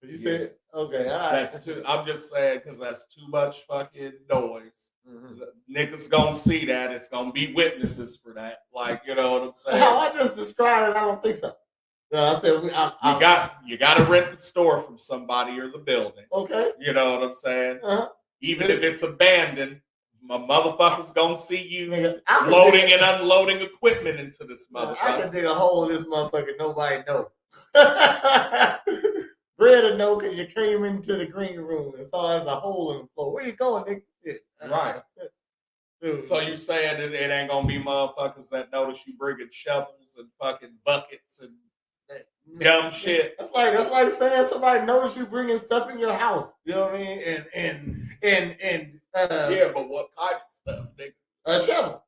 Speaker 1: You said, okay, all right.
Speaker 13: That's too. I'm just saying because that's too much fucking noise. Niggas gonna see that. It's gonna be witnesses for that. Like, you know what I'm saying?
Speaker 1: How I just described it, I don't think so. I said
Speaker 13: you got to rent the store from somebody or the building.
Speaker 1: Okay.
Speaker 13: You know what I'm saying? Even if it's abandoned. My motherfucker's gonna see you loading and unloading equipment into this motherfucker.
Speaker 1: I can dig a hole in this motherfucker. Nobody know. Brad know because you came into the green room and saw there's a hole in the floor. Where you going, nigga?
Speaker 13: Right. So you saying that it ain't gonna be motherfuckers that notice you bringing shovels and fucking buckets and dumb shit.
Speaker 1: That's like saying somebody noticed you bringing stuff in your house. You know what I mean? And
Speaker 13: yeah, but what kind of stuff, nigga?
Speaker 1: A shovel.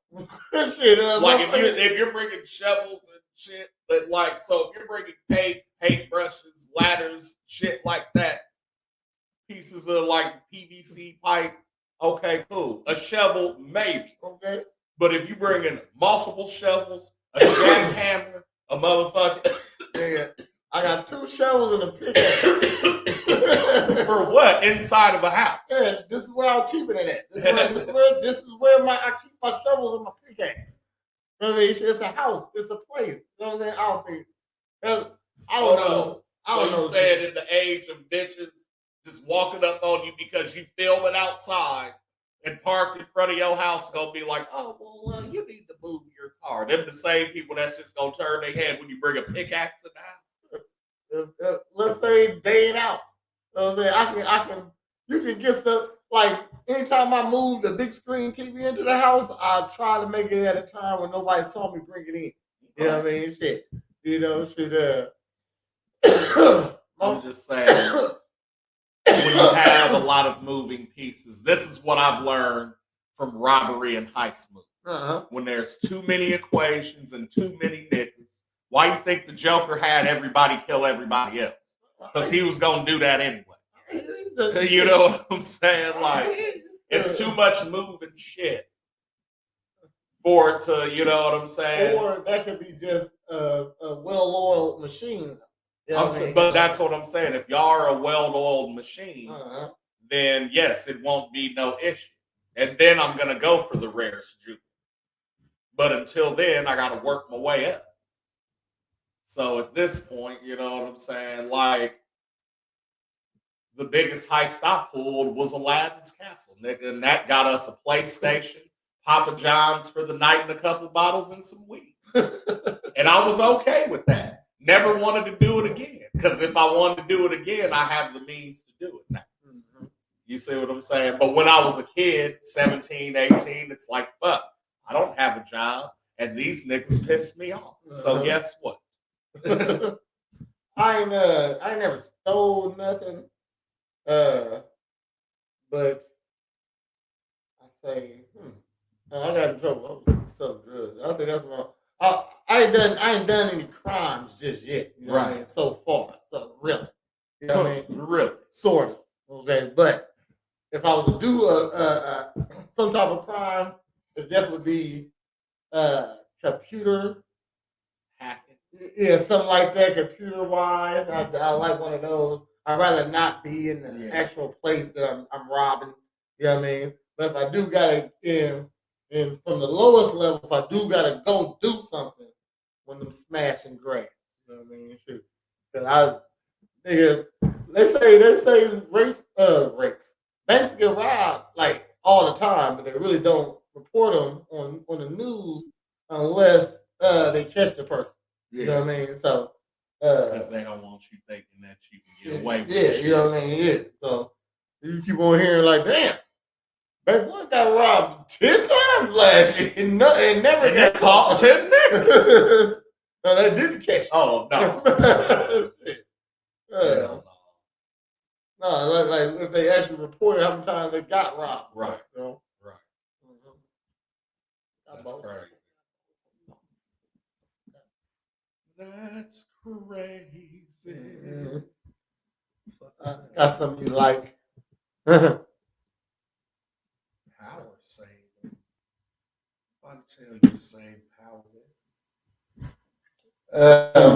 Speaker 1: Shit.
Speaker 13: Like if you're bringing shovels and shit, but like so if you're bringing paint brushes, ladders, shit like that, pieces of like PVC pipe, okay, cool. A shovel, maybe.
Speaker 1: Okay.
Speaker 13: But if you bring in multiple shovels, a jackhammer, a motherfucker.
Speaker 1: Yeah, I got 2 shovels and a pickaxe.
Speaker 13: For what? Inside of a house.
Speaker 1: Yeah, this is where I'm keeping it at. This is where I keep my shovels and my pickaxe. You know what I mean? It's a house. It's a place. You know what I'm saying? I don't think. I don't know.
Speaker 13: So you said in the age of bitches just walking up on you because you filming outside and parked in front of your house gonna be like, oh well, you need to move your car. Them the same people that's just gonna turn their head when you bring a pickaxe in the house.
Speaker 1: Let's say day and out. You know what I'm saying? I can. You can get stuff like anytime I move the big screen TV into the house, I try to make it at a time when nobody saw me bring it in. You know what I mean? Shit. You know, shit.
Speaker 13: I'm just saying, when you have a lot of moving pieces, this is what I've learned from robbery and heist movies.
Speaker 1: Uh-huh.
Speaker 13: When there's too many equations and too many niggas, why you think the Joker had everybody kill everybody else? Because he was going to do that anyway. You know what I'm saying? Like, it's too much moving shit for it to, you know what I'm saying?
Speaker 1: Or that could be just a well-oiled machine. You know
Speaker 13: But that's what I'm saying. If y'all are a well-oiled machine, then yes, it won't be no issue. And then I'm going to go for the rarest jewel. But until then, I got to work my way up. So at this point, you know what I'm saying? Like, the biggest heist I pulled was Aladdin's Castle, nigga. And that got us a PlayStation, Papa John's for the night, and a couple bottles and some weed. And I was okay with that. Never wanted to do it again. Because if I wanted to do it again, I have the means to do it now. Mm-hmm. You see what I'm saying? But when I was a kid, 17, 18, it's like, fuck, I don't have a job. And these niggas pissed me off. So guess what?
Speaker 1: I ain't never stole nothing. But I say, I got in trouble. I was selling drugs. I think that's my. I ain't done any crimes just yet. You know what I mean? So far, so really, you know what I mean?
Speaker 13: Really,
Speaker 1: sort of. Okay, but if I was to do some type of crime, it'd definitely be computer
Speaker 13: hacking.
Speaker 1: Yeah, something like that, computer wise. I like one of those. I'd rather not be in the actual place that I'm robbing. You know what I mean? But if I do gotta in from the lowest level, if I do gotta go do something, when them smash and grab. You know what I mean? Shoot. Cause they say rates banks get robbed like all the time, but they really don't report them on the news unless they catch the person. You know what I mean? So
Speaker 13: because they don't want you thinking that you can get away from
Speaker 1: you know what I mean? Yeah. So you keep on hearing like, damn, Bank One got robbed 10 times last year and never got
Speaker 13: caught 10 niggas.
Speaker 1: No, they didn't catch.
Speaker 13: Oh no.
Speaker 1: No, like if they actually reported how many times they got robbed.
Speaker 13: Right.
Speaker 1: You know?
Speaker 13: Right. That's crazy. That's crazy.
Speaker 1: Got something you like.
Speaker 13: Power saving. I'll tell you, same power.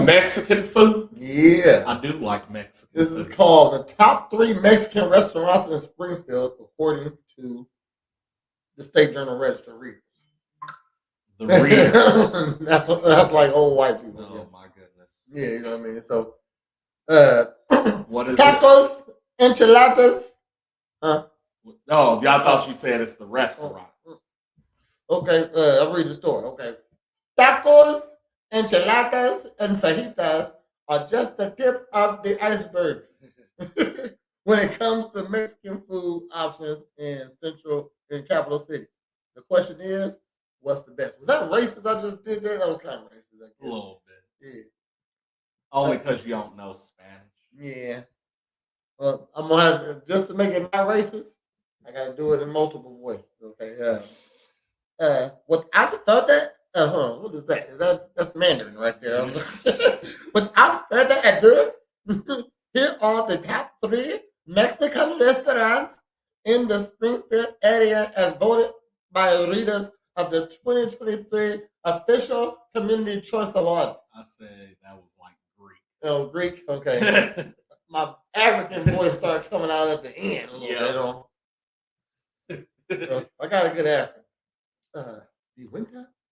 Speaker 13: Mexican food?
Speaker 1: Yeah.
Speaker 13: I do like Mexican
Speaker 1: This
Speaker 13: food.
Speaker 1: is called the top 3 Mexican restaurants in Springfield, according to the State Journal Register readers.
Speaker 13: The readers.
Speaker 1: that's like old white people.
Speaker 13: Oh my goodness.
Speaker 1: Yeah, you know what I mean? So
Speaker 13: what is
Speaker 1: tacos, enchiladas. Huh?
Speaker 13: Oh, I thought you said it's the restaurant.
Speaker 1: Okay, I'll read the story. Okay. Tacos, enchiladas, and fajitas are just the tip of the icebergs when it comes to Mexican food options in capital city. The question is, what's the best? Was that racist I just did there? That was kind of racist. I guess.
Speaker 13: A little bit.
Speaker 1: Yeah.
Speaker 13: Only because you don't know Spanish.
Speaker 1: Yeah. Well, I'm going to have to, just to make it not racist, I got to do it in multiple voices. Okay. Without further, what is that? That's Mandarin right there. Without further ado, here are the top 3 Mexican restaurants in the Springfield area as voted by readers of the 2023 Official Community Choice Awards.
Speaker 13: I said that was like Greek.
Speaker 1: Oh, Greek? Okay. My African voice started coming out at the end a little bit. I got a good African.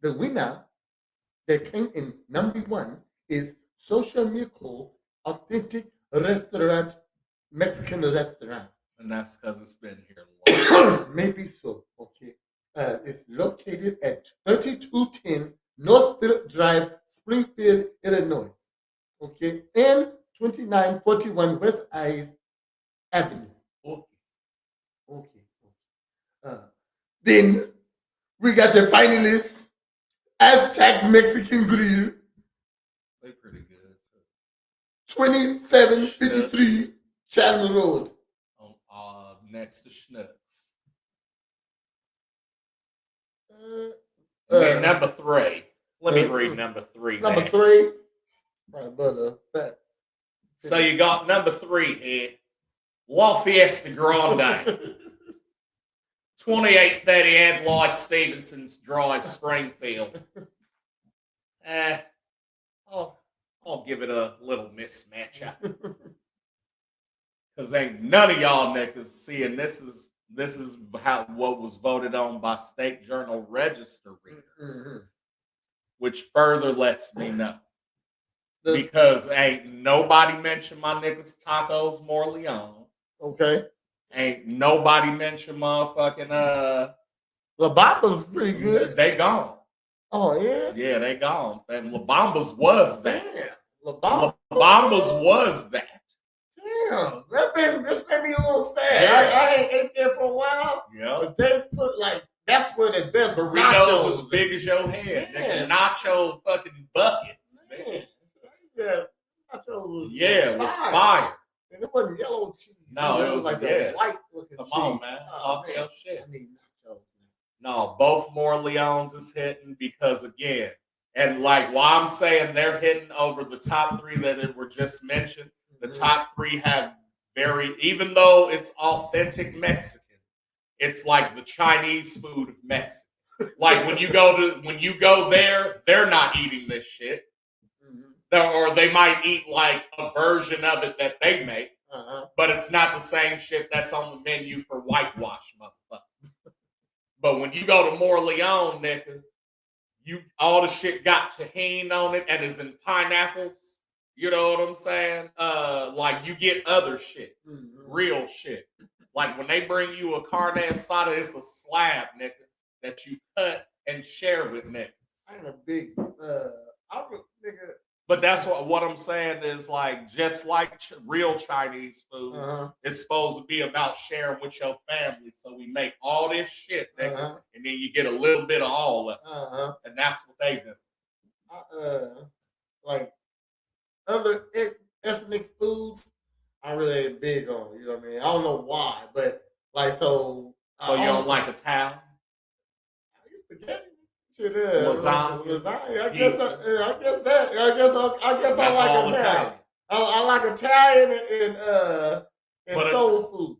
Speaker 1: The winner that came in number 1 is Social Miracle Authentic Restaurant, Mexican restaurant.
Speaker 13: And that's because it's been here long.
Speaker 1: Maybe so. Okay. It's located at 3210 North Phillip Drive, Springfield, Illinois. Okay. And 2941 West Ice Avenue. Okay. Then we got the finalists, Aztec Mexican Grill.
Speaker 13: They pretty good.
Speaker 1: 2753 Chatham Road.
Speaker 13: Next to Schnucks. And number 3. Let me read number 3.
Speaker 1: Number 3. Right above the fact.
Speaker 13: So you got number 3 here. La Fiesta Grande. 2830 Adlai Stevenson's Drive, Springfield. I'll give it a little mismatch. Because ain't none of y'all niggas seeing this is what was voted on by State Journal Register readers, which further lets me know. Because ain't nobody mentioned my niggas Tacos Morleone.
Speaker 1: Okay.
Speaker 13: Ain't nobody mentioned motherfucking
Speaker 1: La Bamba's pretty good.
Speaker 13: They gone.
Speaker 1: Oh yeah?
Speaker 13: Yeah, they gone. And La Bamba's was that.
Speaker 1: Damn. La
Speaker 13: Bamba's was that.
Speaker 1: Damn, this made me a little sad. Yeah. I ain't ate there for a while.
Speaker 13: Yeah.
Speaker 1: But they put that's where the best
Speaker 13: burritos as big as your head. Nigga, nacho fucking buckets. Man.
Speaker 1: Yeah. Nachos
Speaker 13: it was fire.
Speaker 1: And it wasn't yellow cheese.
Speaker 13: No, it was
Speaker 1: like a white looking cheese.
Speaker 13: Come on, man. Talk your shit.
Speaker 1: I need nachos.
Speaker 13: No, both Morleones is hitting because again, and like why I'm saying they're hitting over the top 3 that were just mentioned. The top 3 have even though it's authentic Mexican, it's like the Chinese food of Mexico. Like when you go there, they're not eating this shit. Or they might eat like a version of it that they make, but it's not the same shit that's on the menu for whitewash motherfuckers. But when you go to Morleone, nigga, all the shit got tahini on it and is in pineapples. You know what I'm saying? Like you get other shit, real shit. Like when they bring you a carne asada, it's a slab, nigga, that you cut and share with niggas.
Speaker 1: I ain't a big, nigga.
Speaker 13: But that's what I'm saying is like, just like real Chinese food, it's supposed to be about sharing with your family. So we make all this shit, nigga, and then you get a little bit of all of it. And that's what they do.
Speaker 1: Like other ethnic foods, I really ain't big on. You know what I mean? I don't know why, but like so.
Speaker 13: So you don't like Italian?
Speaker 1: I eat spaghetti. Shit is
Speaker 13: lasagna.
Speaker 1: I guess I like Italian. I like Italian and soul food.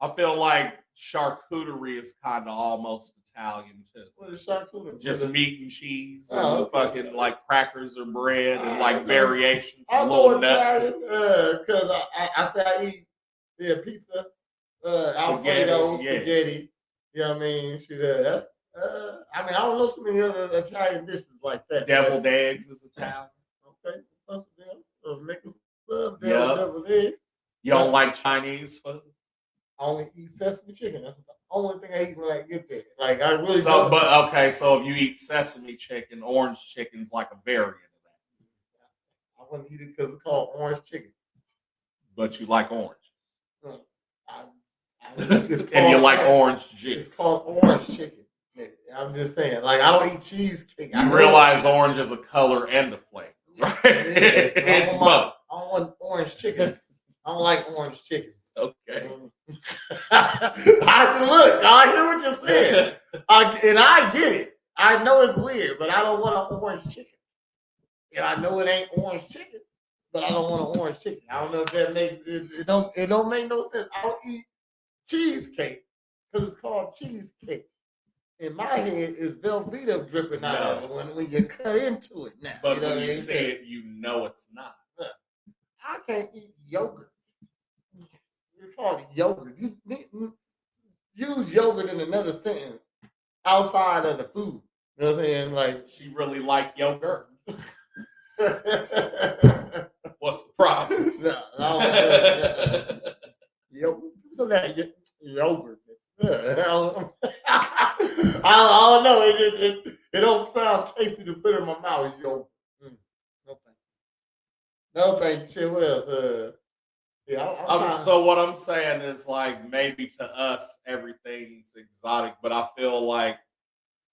Speaker 13: I feel like charcuterie is kind of almost Italian too.
Speaker 1: What is charcuterie?
Speaker 13: Just meat and cheese and fucking like crackers or bread and like variations.
Speaker 1: I know Italian because I say I eat pizza, Alfredo, spaghetti. You know what I mean? That's. I mean, I don't know too many other Italian dishes like that.
Speaker 13: Deviled eggs is Italian.
Speaker 1: Okay, that's them. Make us love deviled eggs.
Speaker 13: You don't like Chinese food?
Speaker 1: I only eat sesame chicken. That's the only thing I eat when I get there. Like I really. So
Speaker 13: if you eat sesame chicken, orange chicken's like a variant of that.
Speaker 1: I wouldn't eat it because it's called orange chicken.
Speaker 13: But you like oranges.
Speaker 1: And
Speaker 13: you like orange juice.
Speaker 1: It's called orange chicken. I'm just saying, like I don't eat cheesecake.
Speaker 13: You realize orange is a color and a flavor, right? It's both.
Speaker 1: I don't want orange chickens. I don't like orange chickens.
Speaker 13: Okay.
Speaker 1: I hear what you're saying, and I get it. I know it's weird, but I don't want an orange chicken. And I know it ain't orange chicken, but I don't want an orange chicken. I don't know if that makes it. It don't make no sense. I don't eat cheesecake, because it's called cheesecake. In my head, it's Velveeta dripping out of it when you cut into it now.
Speaker 13: But
Speaker 1: you know
Speaker 13: when
Speaker 1: what
Speaker 13: you
Speaker 1: I mean?
Speaker 13: see it, you know it's not.
Speaker 1: I can't eat yogurt. It's called yogurt. You use yogurt in another sentence outside of the food. You know what I'm saying? Like
Speaker 13: she really like yogurt. What's the problem?
Speaker 1: No, I don't yogurt. So that yogurt. I don't know. It don't sound tasty to put in my mouth. Yogurt. No thank you. No thank you. Shit. What else? Yeah,
Speaker 13: So what I'm saying is like maybe to us everything's exotic, but I feel like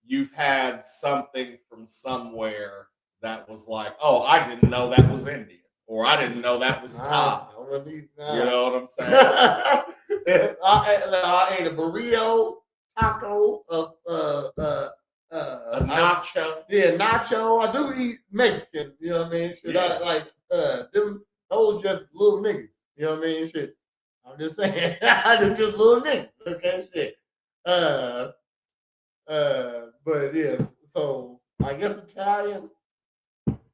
Speaker 13: you've had something from somewhere that was like, oh, I didn't know that was Indian, or I didn't know that was Thai.
Speaker 1: You
Speaker 13: know what I'm saying?
Speaker 1: I ate a burrito, taco, a
Speaker 13: nacho.
Speaker 1: Nacho. I do eat Mexican. You know what I mean? Shit,
Speaker 13: Yeah.
Speaker 1: I like those just little niggas. You know what I mean? Shit. I'm just saying, them just little niggas. Okay, shit. But yes. So I guess Italian.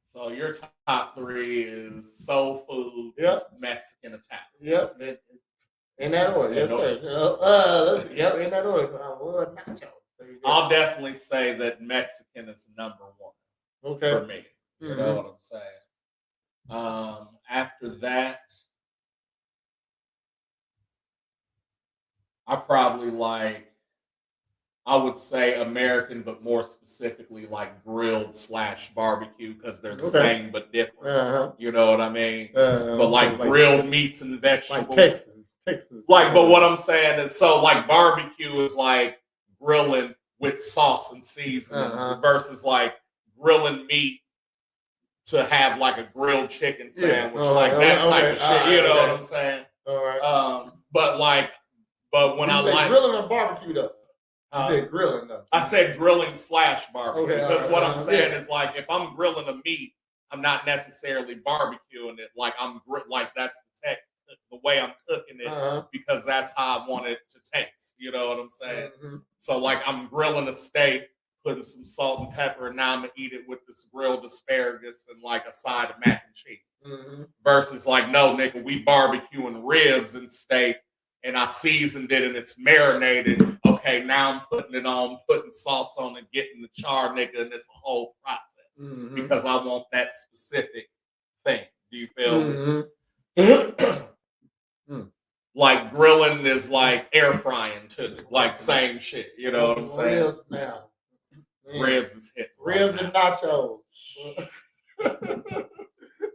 Speaker 13: So your top three is soul food, Mexican, Italian.
Speaker 1: Yep. In that order, yes, sir. Let's see. Yep, in that order. I love nachos.
Speaker 13: I'll definitely say that Mexican is number one for me. You know what I'm saying? After that, I would say American, but more specifically like grilled / barbecue because they're the same but different. You know what I mean? But like grilled meats and vegetables.
Speaker 1: Like Texas.
Speaker 13: But what I'm saying is, so like barbecue is like grilling with sauce and seasonings versus like grilling meat to have like a grilled chicken sandwich, like that type of shit. You know what I'm saying?
Speaker 1: All right.
Speaker 13: But when I like
Speaker 1: grilling or barbecue though. You said grilling though.
Speaker 13: I said grilling / barbecue because what I'm saying
Speaker 1: yeah.
Speaker 13: is like if I'm grilling a meat, I'm not necessarily barbecuing it. Like like that's the way I'm cooking it because that's how I want it to taste. You know what I'm saying? So like I'm grilling a steak, putting some salt and pepper, and now I'm gonna eat it with this grilled asparagus and like a side of mac and cheese. Versus like no nigga, we barbecuing ribs and steak. And I seasoned it and it's marinated. Okay, now I'm putting it on, putting sauce on it, getting the char, nigga, and it's a whole process because I want that specific thing. Do you feel me? Like grilling is like air frying too, like same shit. You know what I'm saying?
Speaker 1: Ribs now.
Speaker 13: Ribs is hitting.
Speaker 1: Ribs and nachos.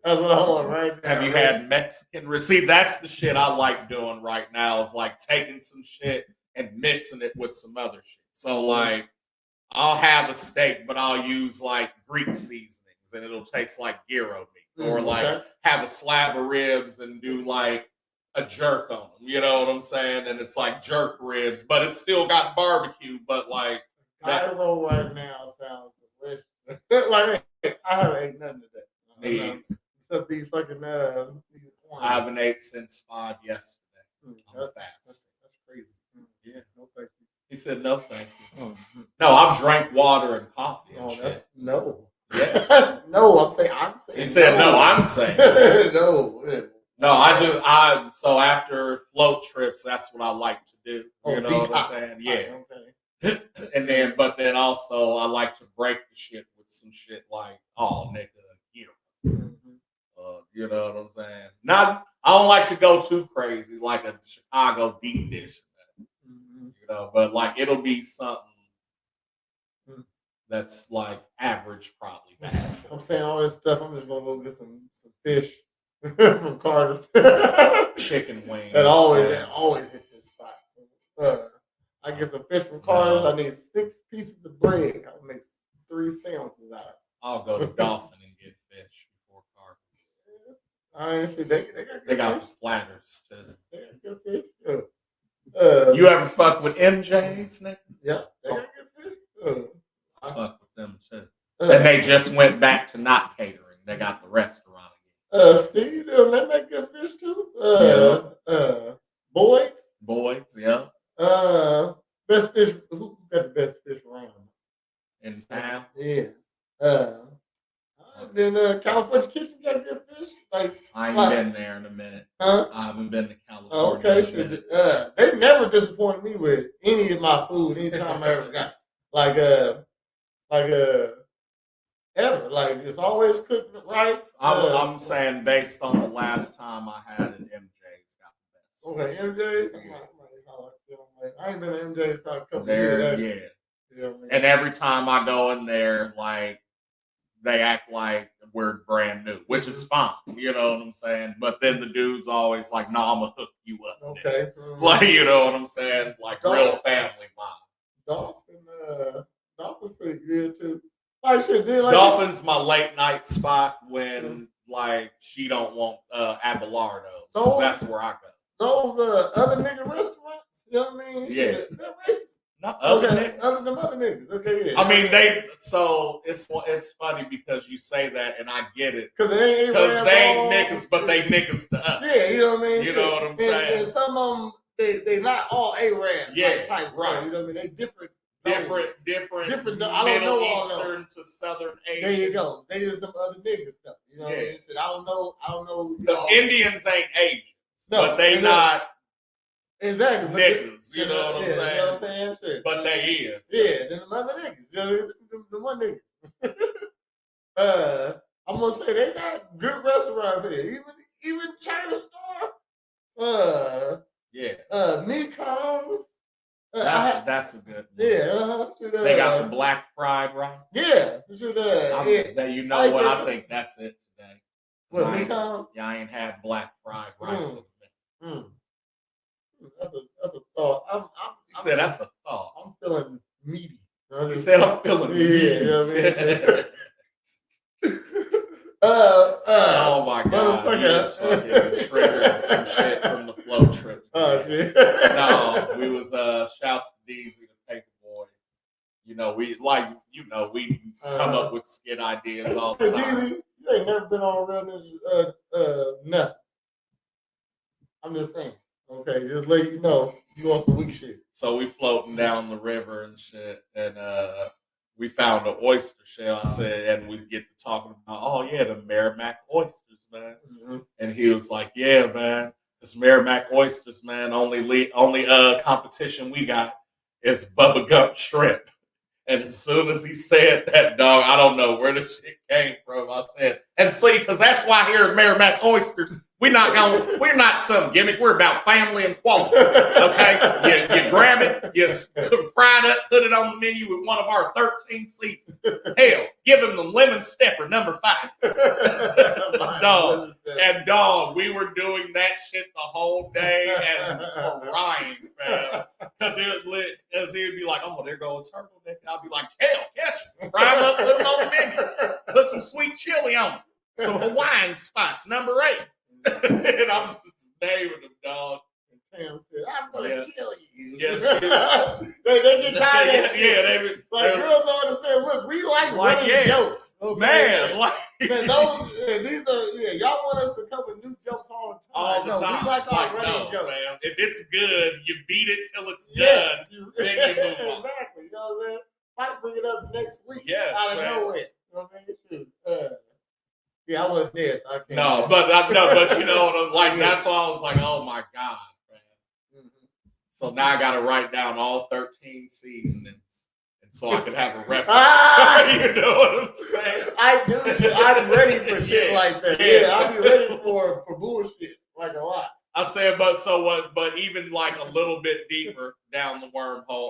Speaker 1: That's what I want right now.
Speaker 13: Have you had Mexican? See, that's the shit I like doing right now is like taking some shit and mixing it with some other shit. So like I'll have a steak, but I'll use like Greek seasonings and it'll taste like gyro meat. Or like have a slab of ribs and do like a jerk on them. You know what I'm saying? And it's like jerk ribs, but it's still got barbecue, but like
Speaker 1: gyro right now sounds delicious. Like I haven't ate nothing of that. Except these fucking
Speaker 13: I haven't ate since 5 yesterday. I'm fast.
Speaker 1: That's crazy.
Speaker 13: Yeah.
Speaker 1: No thank you.
Speaker 13: He said no thank you. No, I've drank water and coffee and shit.
Speaker 1: That's no.
Speaker 13: Yeah.
Speaker 1: No, I'm saying
Speaker 13: He said no, I'm saying
Speaker 1: no.
Speaker 13: No, so after float trips, that's what I like to do. You know
Speaker 1: detox.
Speaker 13: what I'm saying? Yeah.
Speaker 1: Okay.
Speaker 13: And then also I like to break the shit with some shit like, oh nigga, you know what I'm saying? I don't like to go too crazy like a Chicago deep dish. You know, but like it'll be something that's like average probably bad.
Speaker 1: I'm saying all this stuff. I'm just gonna go get some fish from Carter's.
Speaker 13: Chicken wings.
Speaker 1: That always hit this spot. So, I get some fish from Carter's. I need 6 pieces of bread. I'll make 3 sandwiches out of it.
Speaker 13: I'll go to Dolphin and get fish before Carter's. They got the platters too.
Speaker 1: They got good fish.
Speaker 13: You ever fuck with MJ's, nigga?
Speaker 1: Yeah, they got good fish.
Speaker 13: I fuck with them too. And they just went back to not catering. They got the restaurant again.
Speaker 1: Steve, they make good fish too. Boyd's,
Speaker 13: yeah.
Speaker 1: Best fish. Who got the best fish around?
Speaker 13: In town?
Speaker 1: Yeah. Then California Kitchen got good fish. Like
Speaker 13: I ain't been there in a minute.
Speaker 1: Huh?
Speaker 13: I haven't been to California.
Speaker 1: Oh, okay, sure. They never disappointed me with any of my food. Anytime I ever got ever. Like it's always cooked right.
Speaker 13: I'm saying based on the last time I had it, MJ's got the best.
Speaker 1: Okay, MJ's. I ain't been to MJ's probably a couple years.
Speaker 13: Yeah.
Speaker 1: You know what I mean?
Speaker 13: And every time I go in there, like they act like we're brand new, which is fine. You know what I'm saying? But then the dude's always like, "No, I'm gonna hook you up."
Speaker 1: Okay.
Speaker 13: Like, you know what I'm saying? Like real family vibe.
Speaker 1: Dolphin's pretty good too. Like shit, dude, like
Speaker 13: Dolphin's my late night spot when like she don't want Abelardo's.
Speaker 1: Those-
Speaker 13: That's where I go.
Speaker 1: those other nigga restaurants. You know what I mean?
Speaker 13: Yeah.
Speaker 1: Shit, they're racist.
Speaker 13: Not other
Speaker 1: Okay,
Speaker 13: niggas.
Speaker 1: other than other niggas. Okay, yeah.
Speaker 13: I mean, so it's funny because you say that and I get it.
Speaker 1: Because they ain't
Speaker 13: niggas, but they niggas to us.
Speaker 1: Yeah, you know what I mean?
Speaker 13: You know what I'm saying?
Speaker 1: And some of them, they not all Arab type
Speaker 13: right.
Speaker 1: stuff. You know what I mean? They different.
Speaker 13: Different.
Speaker 1: I don't
Speaker 13: Middle
Speaker 1: know all
Speaker 13: Eastern to Southern Asian.
Speaker 1: There you go. They just some other niggas stuff. You know what I mean? Shit, I don't know.
Speaker 13: Because Indians ain't Asians,
Speaker 1: No,
Speaker 13: but they
Speaker 1: exactly.
Speaker 13: not
Speaker 1: exactly
Speaker 13: niggas. You know what I'm saying?
Speaker 1: You know what I'm saying? Shit.
Speaker 13: But they is.
Speaker 1: Yeah, then the other niggas. You know, the one niggas. I'm gonna say they got good restaurants here. Even China Store. Mekong's.
Speaker 13: That's a good one.
Speaker 1: Yeah.
Speaker 13: They got the black fried rice.
Speaker 1: Yeah.
Speaker 13: You know what? I think that's it today.
Speaker 1: What, Mekong's?
Speaker 13: Yeah, I ain't had black fried rice in a minute.
Speaker 1: That's a thought.
Speaker 13: You said that's a thought.
Speaker 1: I'm feeling meaty.
Speaker 13: You said I'm feeling meaty.
Speaker 1: Yeah, you know what I mean?
Speaker 13: Oh my god! You just fucking triggered some shit from the flow trip.
Speaker 1: Oh shit!
Speaker 13: No, we was shouts to Deezy the paper boy. You know we come up with skit ideas all the time.
Speaker 1: Deezy, you ain't never been on a real ninja, nothing. I'm just saying. Okay, just let you know you on some weak shit.
Speaker 13: So we floating down the river and shit, and we found an oyster shell. I said, and we get to talking about, oh yeah, the Merrimack oysters, man. Mm-hmm. And he was like, yeah, man, this Merrimack oysters, man. Only competition we got is Bubba Gump shrimp. And as soon as he said that, dog, I don't know where the shit came from. I said, and see, because that's why here at Merrimack Oysters, we're not some gimmick. We're about family and quality. Okay, you grab it, you fry it up, put it on the menu with one of our 13 seasons. Hell, give him the lemon stepper, number 5. Dog, we were doing that shit the whole day and crying, man. Because he'd be like, oh, there goes a turtleneck. I'll be like, hell, catch it, fry him up, put him on the menu, put some sweet chili on it, some Hawaiian spice, number 8. And I was just naming them, dog.
Speaker 1: And Tam said, I'm gonna kill you.
Speaker 13: Yeah,
Speaker 1: they get tired of that.
Speaker 13: Yeah,
Speaker 1: girls don't understand. Look, we like running jokes. Okay?
Speaker 13: Man,
Speaker 1: man, these are y'all want us to come with new jokes all the time.
Speaker 13: All the time.
Speaker 1: We like our running jokes.
Speaker 13: Man. If it's good, you beat it till it's done. Then you move on.
Speaker 1: Exactly. You know what I'm saying? Might bring it up next week.
Speaker 13: Yes,
Speaker 1: out of nowhere. You know what I mean? Yeah, I wasn't there, so I can't.
Speaker 13: But you know, like that's why I was like, oh my god, man. Mm-hmm. So now I got to write down all 13 seasonings, and so I could have a reference. You know what I'm saying?
Speaker 1: I'm ready for shit like that. Yeah, I'll be ready for bullshit like a lot.
Speaker 13: I said, but even like a little bit deeper down the wormhole.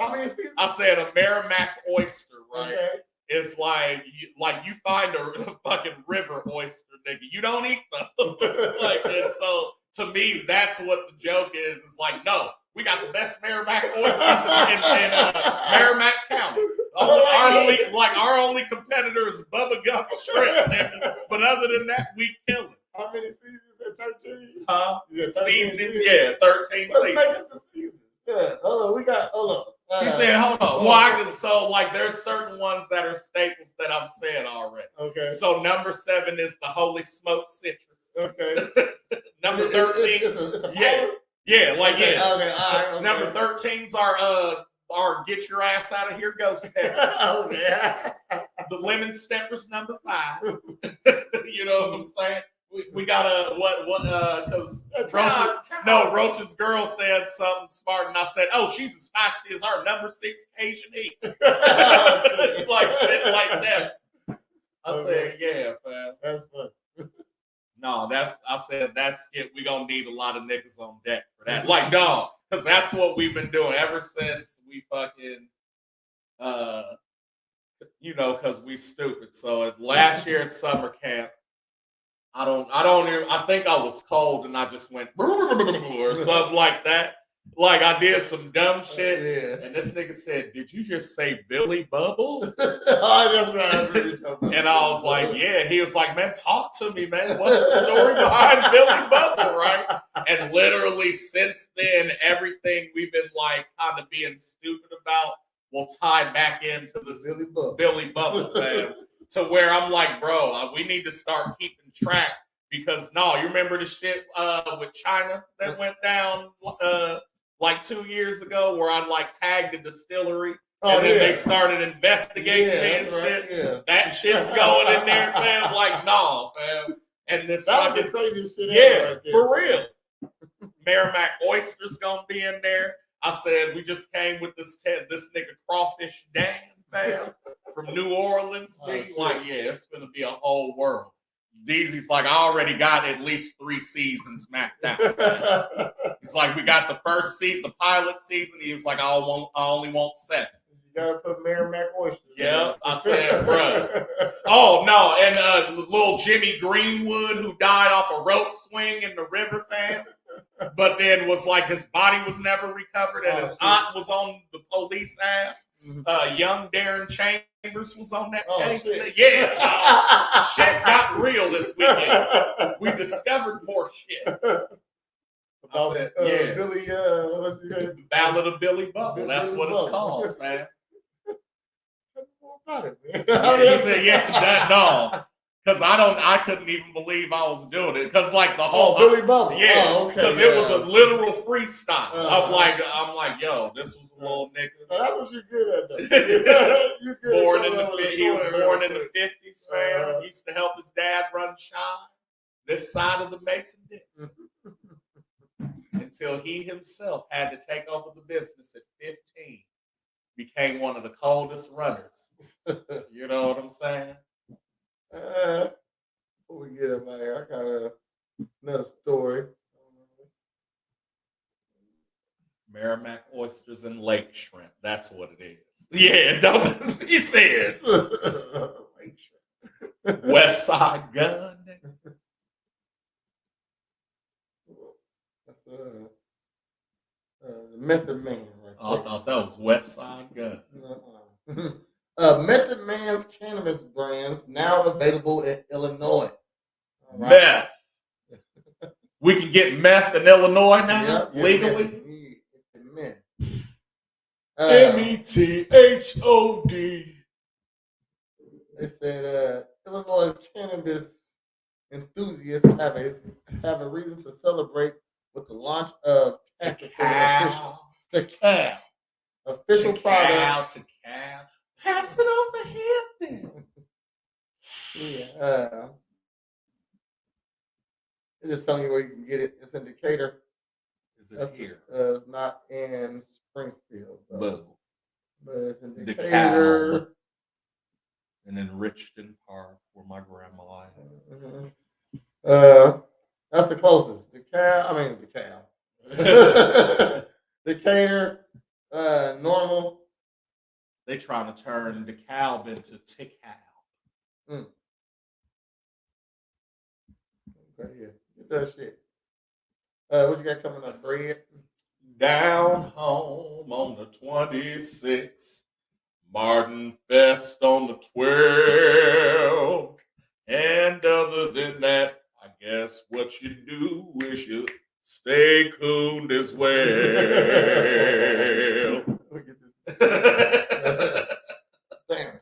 Speaker 13: I said a Merrimack oyster, right? Okay. It's like you find a fucking river oyster, nigga. You don't eat those. And so to me, that's what the joke is. It's like, no, we got the best Merrimack oysters in Merrimack County. Our only competitor is Bubba Gump shrimp, nigga. But other than that, we kill it.
Speaker 1: How many seasons at 13?
Speaker 13: Huh?
Speaker 1: Yeah,
Speaker 13: 13 13
Speaker 1: Let's
Speaker 13: seasons.
Speaker 1: make it to season. Yeah, hold on.
Speaker 13: He said, hold on. Well, there's certain ones that are staples that I've said already.
Speaker 1: Okay.
Speaker 13: So number 7 is the Holy Smoked Citrus.
Speaker 1: Okay.
Speaker 13: Number 13.
Speaker 1: It's a powder?
Speaker 13: Yeah, like
Speaker 1: Okay,
Speaker 13: yeah.
Speaker 1: okay, all right, okay.
Speaker 13: Number 13's our get your ass out of here ghost stepper.
Speaker 1: Okay.
Speaker 13: The lemon stepper's number 5. You know what I'm saying? We got a because Roach's girl said something smart, and I said, "Oh, she's as feisty as our number 6 Cajun heat." It's like shit like that. I said, "Yeah, fam,
Speaker 1: that's fun."
Speaker 13: No, I said that's it. We gonna need a lot of niggas on deck for that. Like, no, because that's what we've been doing ever since we fucking, because we stupid. So last year at summer camp. I think I was cold and I just went or something like that. Like I did some dumb shit.
Speaker 1: Yeah.
Speaker 13: And this nigga said, "Did you just say Billy Bubbles?"
Speaker 1: Oh, that's right. I remember you talking about
Speaker 13: And I was like, "Yeah." He was like, "Man, talk to me, man. What's the story behind Billy Bubble, right?" And literally since then, everything we've been like kind of being stupid about will tie back into the Billy Bubble fam. To where I'm like, bro, we need to start keeping track because you remember the shit with China that went down like 2 years ago where I like tagged the distillery and then they started investigating me and shit. Yeah. That shit's going in there, fam. Like, no, fam. And this
Speaker 1: that was the craziest shit
Speaker 13: ever
Speaker 1: right there.
Speaker 13: For real. Merrimack Oyster's gonna be in there. I said we just came with this nigga Crawfish Dan, fam. From New Orleans, like, yeah, it's gonna be a whole world. Deezy's like, I already got at least 3 seasons mapped out. He's like, we got the first season, the pilot season. He was like, I only want 7.
Speaker 1: You gotta put Merrimack Oyster.
Speaker 13: Yeah, I said, bro. Oh no, and little Jimmy Greenwood who died off a rope swing in the river, fam. But then was like his body was never recovered, and his aunt was on the police ass. Young Darren Chambers was on that case. Shit. Yeah, shit got real this weekend. We discovered more shit.
Speaker 1: About
Speaker 13: said,
Speaker 1: Billy, what's his name?
Speaker 13: The Ballad of Billy Bubble. That's what it's called, man. He said, no. Because I couldn't even believe I was doing it. Because like the whole
Speaker 1: Billy Bubble.
Speaker 13: Yeah.
Speaker 1: Oh, okay.
Speaker 13: Because it was a literal freestyle. I'm like, yo, this was a little nigga.
Speaker 1: That's what you're good at, though. You're good
Speaker 13: He was born in the 50s, fam. He used to help his dad run Shine, this side of the Mason Dixon. Until he himself had to take over the business at 15. Became one of the coldest runners. You know what I'm saying?
Speaker 1: Before we get up out here, I got another story.
Speaker 13: Merrimack Oysters and Lake Shrimp. That's what it is. Yeah, don't he says. West Side Gun.
Speaker 1: That's the Method Man right there.
Speaker 13: I thought that was West Side Gun.
Speaker 1: Method Man's cannabis brands now available in Illinois.
Speaker 13: Right. Meth. We can get meth in Illinois now, legally.
Speaker 1: Meth.
Speaker 13: METHOD.
Speaker 1: They said Illinois cannabis enthusiasts have a reason to celebrate with the launch of
Speaker 13: Tecal.
Speaker 1: Official products.
Speaker 13: Pass it over here then.
Speaker 1: Yeah. It's just telling you where you can get it. It's in Decatur.
Speaker 13: Is it here?
Speaker 1: It's not in Springfield.
Speaker 13: Boo.
Speaker 1: But it's in Decatur.
Speaker 13: And in Richton Park, where my grandma is.
Speaker 1: That's the closest. Decatur, Normal.
Speaker 13: They trying to turn DeKalb into Tical.
Speaker 1: Okay, yeah. Get that shit. What you got coming up, Bread?
Speaker 13: Down home on the 26th. Martin Fest on the 12th. And other than that, I guess what you do is you stay cool as well.
Speaker 1: Look at this. Damn.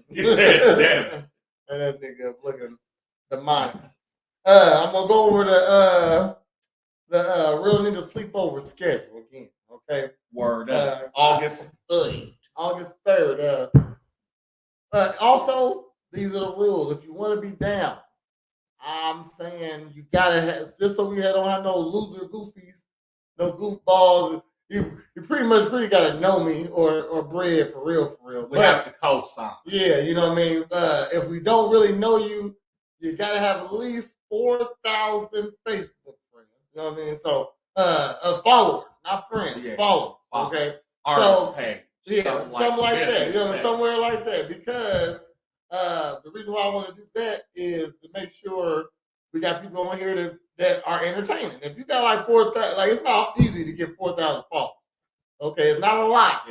Speaker 13: He said, damn it.
Speaker 1: And that nigga looking demonic. I'm gonna go over the Real Ninja Sleepover schedule again. Okay.
Speaker 13: Word up. August 3rd.
Speaker 1: August 3rd. Also, these are the rules. If you want to be down, I'm saying you gotta have, just so we don't have no loser goofies, no goofballs. You pretty gotta know me or bread for real.
Speaker 13: We have to co-sign.
Speaker 1: Yeah, you know what I mean. If we don't really know you, you gotta have at least 4,000 Facebook friends. You know what I mean? So followers, not friends, followers. Okay.
Speaker 13: Artist page.
Speaker 1: Yeah, something like that. You know, somewhere like that. Because the reason why I want to do that is to make sure we got people on here that are entertaining. If you got like 4,000, like it's not easy to get 4,000 followers. Okay, it's not a lot,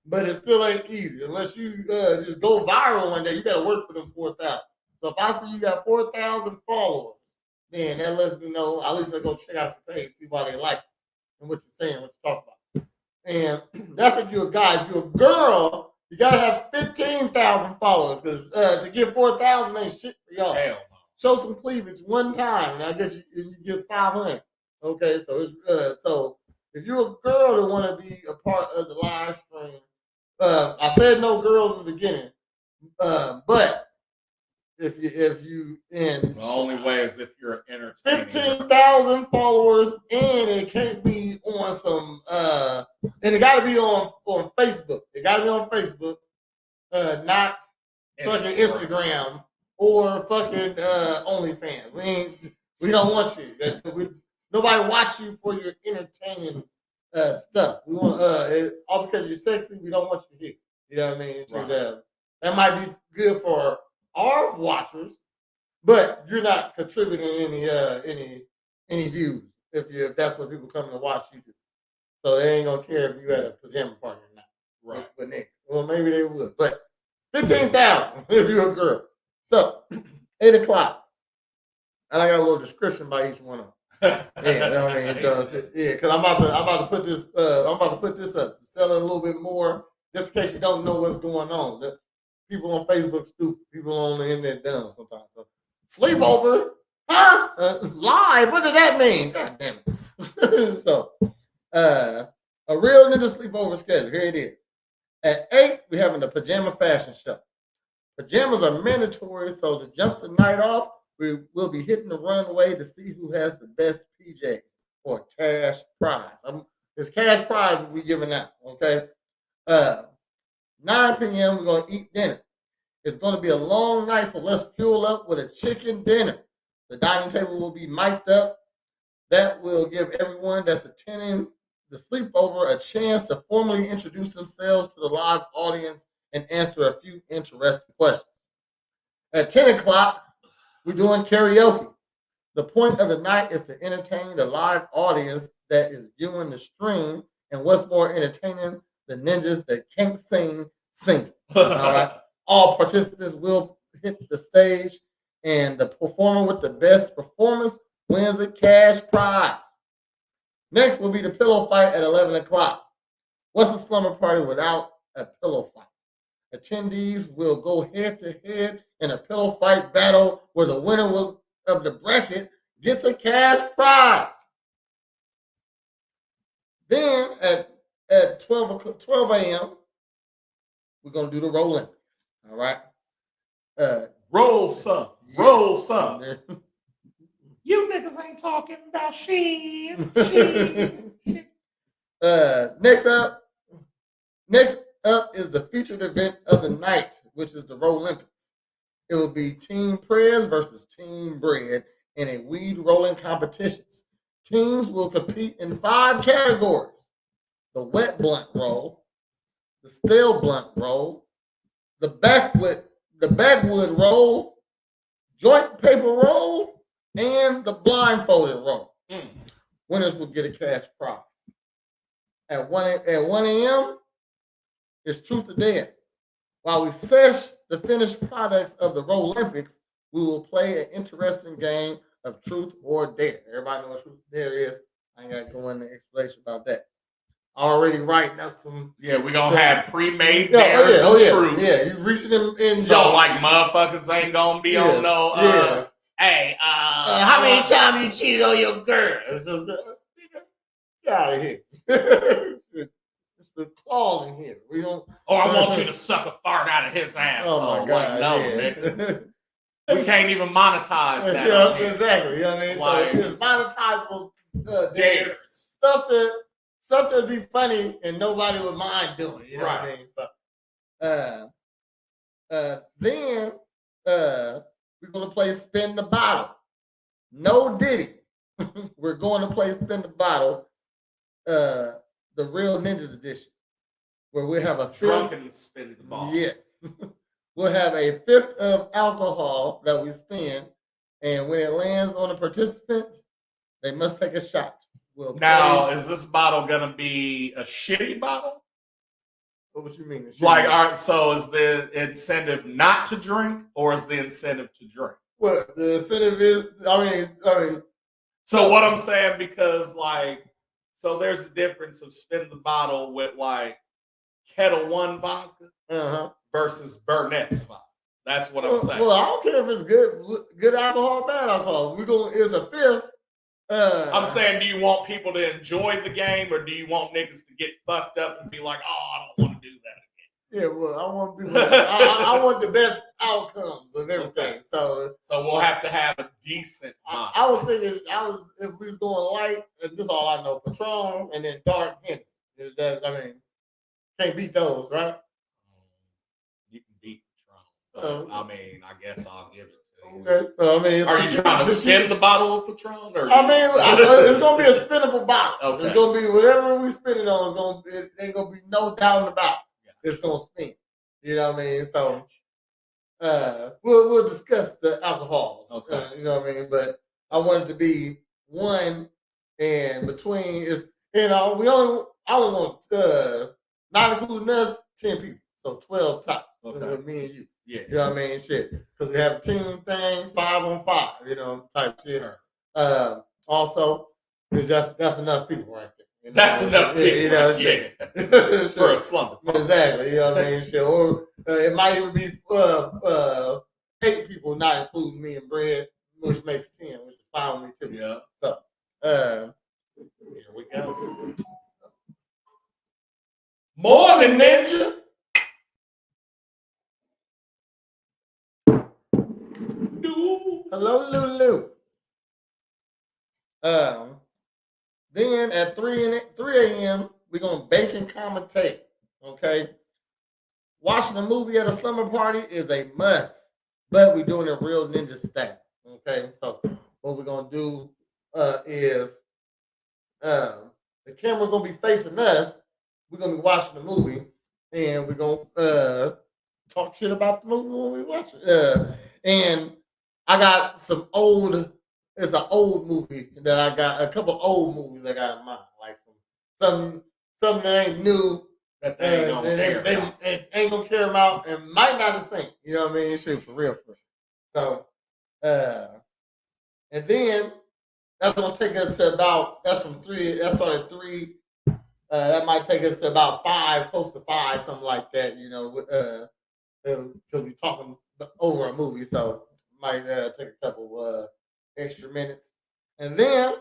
Speaker 1: but it still ain't easy unless you just go viral one day. You got to work for them 4,000. So if I see you got 4,000 followers, then that lets me know. At least I go check out your page, see why they like it and what you're saying, what you talk about. And that's if you're a guy. If you're a girl, you gotta have 15,000 followers because to get 4,000 ain't shit for y'all.
Speaker 13: Hell no.
Speaker 1: Show some cleavage one time, and I guess you get 500. Okay, so it's so if you're a girl that want to be a part of the live stream, I said no girls in the beginning, but if you in
Speaker 13: the only way is if you're entertaining.
Speaker 1: 15,000 followers, and it can't be on some and it got to be on Facebook. It got to be on Facebook, not fucking Instagram or fucking OnlyFans. We don't want you. Nobody watch you for your entertaining stuff. We want all because you're sexy. We don't want you here. You know what I mean? Right. That might be good for our watchers, but you're not contributing any views if that's what people come to watch you do. So they ain't gonna care if you had a pajama party or not. Right. But Nick, well, maybe they would. But 15,000 if you're a girl. So 8 o'clock, and I got a little description by each one of them. Yeah, you know what I mean. So, yeah, because I'm about to put this. I'm about to put this up to sell it a little bit more, just in case you don't know what's going on. People on Facebook stupid. People on the internet dumb sometimes. So, sleepover, huh? Live. What does that mean? God damn it. So, a real ninja sleepover schedule. Here it is. At 8, we're having the pajama fashion show. Pajamas are mandatory, so to jump the night off, we will be hitting the runway to see who has the best PJs for a cash prize. It's cash prize we're giving out. Okay. 9 p.m. we're gonna eat dinner. It's gonna be a long night, so let's fuel up with a chicken dinner. The dining table will be mic'd up. That will give everyone that's attending the sleepover a chance to formally introduce themselves to the live audience and answer a few interesting questions. At 10 o'clock, we're doing karaoke. The point of the night is to entertain the live audience that is viewing the stream, and what's more entertaining, the ninjas that can't sing. All right. All participants will hit the stage, and the performer with the best performance wins a cash prize. Next will be the pillow fight at 11 o'clock. What's a slumber party without a pillow fight? Attendees will go head to head in a pillow fight battle where the winner of the bracket gets a cash prize. Then at 12 a.m., we're going to do the Roll Olympics. All right?
Speaker 13: Roll some. Roll some. You niggas ain't talking about shit.
Speaker 1: Next up is the featured event of the night, which is the Roll Olympics. It will be Team Prez versus Team Bread in a weed rolling competitions. Teams will compete in 5 categories: the wet blunt roll, the stale blunt roll, the backwood roll, joint paper roll, and the blindfolded roll. Winners will get a cash prize. At 1 a.m., it's truth or dare. While we search the finished products of the Roll Olympics, we will play an interesting game of truth or dare. Everybody know what truth or dare is. I ain't got to go into explanation about that. Already writing up some.
Speaker 13: Yeah, we're going to have pre-made dares and truths.
Speaker 1: Yeah, you reaching them in.
Speaker 13: So, like, motherfuckers ain't going to be on no, hey,
Speaker 1: how many anytime you cheated on your girl. Get out of here. It's the clause in here. We don't.
Speaker 2: Or I want you to suck a fart out of his asshole.
Speaker 1: Oh my God!
Speaker 2: Like, no, nigga. We can't even monetize that.
Speaker 1: Yeah, exactly. You know what I mean?
Speaker 2: Like,
Speaker 1: so it's monetizable stuff that'd be funny and nobody would mind doing. You know what I mean? So, then we're gonna play Spin the Bottle. No Diddy. We're going to play Spin the Bottle. The Real Ninjas edition, where we have a
Speaker 2: drunken spin the ball.
Speaker 1: Yes. We'll have a fifth of alcohol that we spin, and when it lands on a participant, they must take a shot.
Speaker 2: Now, is this bottle gonna be a shitty bottle?
Speaker 1: What you mean?
Speaker 2: Like, all right, so is the incentive not to drink, or is the incentive to drink?
Speaker 1: What the incentive is? I mean.
Speaker 2: So what I'm saying, because like, so there's a difference of spin the bottle with like Kettle One vodka versus Burnett's vodka. That's what I'm saying.
Speaker 1: Well, I don't care if it's good alcohol or bad alcohol. It's a fifth.
Speaker 2: I'm saying, do you want people to enjoy the game, or do you want niggas to get fucked up and be like, oh, I don't want to do that again?
Speaker 1: Yeah, well, I want people. I want the best outcomes of everything. Okay. So
Speaker 2: we'll have to have a decent.
Speaker 1: I was thinking, if we was going light, and this is all I know, Patron, and then dark Hennessy. I mean, can't beat those, right?
Speaker 2: You can beat Patron. I mean, I guess I'll give it to you.
Speaker 1: Okay. Well, I mean,
Speaker 2: are you trying to spin the bottle of Patron? Or
Speaker 1: I mean, it's gonna be a spinnable bottle.
Speaker 2: Okay.
Speaker 1: It's gonna be whatever we spin it on. It ain't gonna be no doubt about it. It's gonna spin. You know what I mean? So, we'll discuss the alcohols.
Speaker 2: Okay.
Speaker 1: You know what I mean? But I wanted to be one, and between is we only want not including us 10 people, so 12 tops.
Speaker 2: Okay.
Speaker 1: With me and you.
Speaker 2: Yeah.
Speaker 1: You know what I mean? Shit. Because we have a team thing, 5-on-5, type shit.
Speaker 2: Sure.
Speaker 1: Also, that's enough people right there. You know?
Speaker 2: That's enough people. Yeah. For a slumber.
Speaker 1: Exactly. You know what I mean? Shit. Or it might even be 8 people, not including me and Brad, which makes 10, which is fine with me too.
Speaker 2: Yeah.
Speaker 1: So,
Speaker 2: here we go. Morning, Ninja.
Speaker 1: Hello, Lulu. Then at 3 a.m., we're going to bake and commentate, okay? Watching a movie at a slumber party is a must, but we're doing it real ninja style, okay? So what we're going to do is the camera's going to be facing us. We're going to be watching the movie, and we're going to talk shit about the movie when we watch it. And I got it's an old movie that I got, a couple old movies I got in mind, like something that ain't new,
Speaker 2: that they
Speaker 1: ain't gonna carry them out and might not have seen. You know what I mean? Shit, for real. So, and then that's gonna take us to that's from 3. That started at 3. That might take us to about 5, close to 5, something like that. Because we're talking over a movie, so might take a couple extra minutes. And then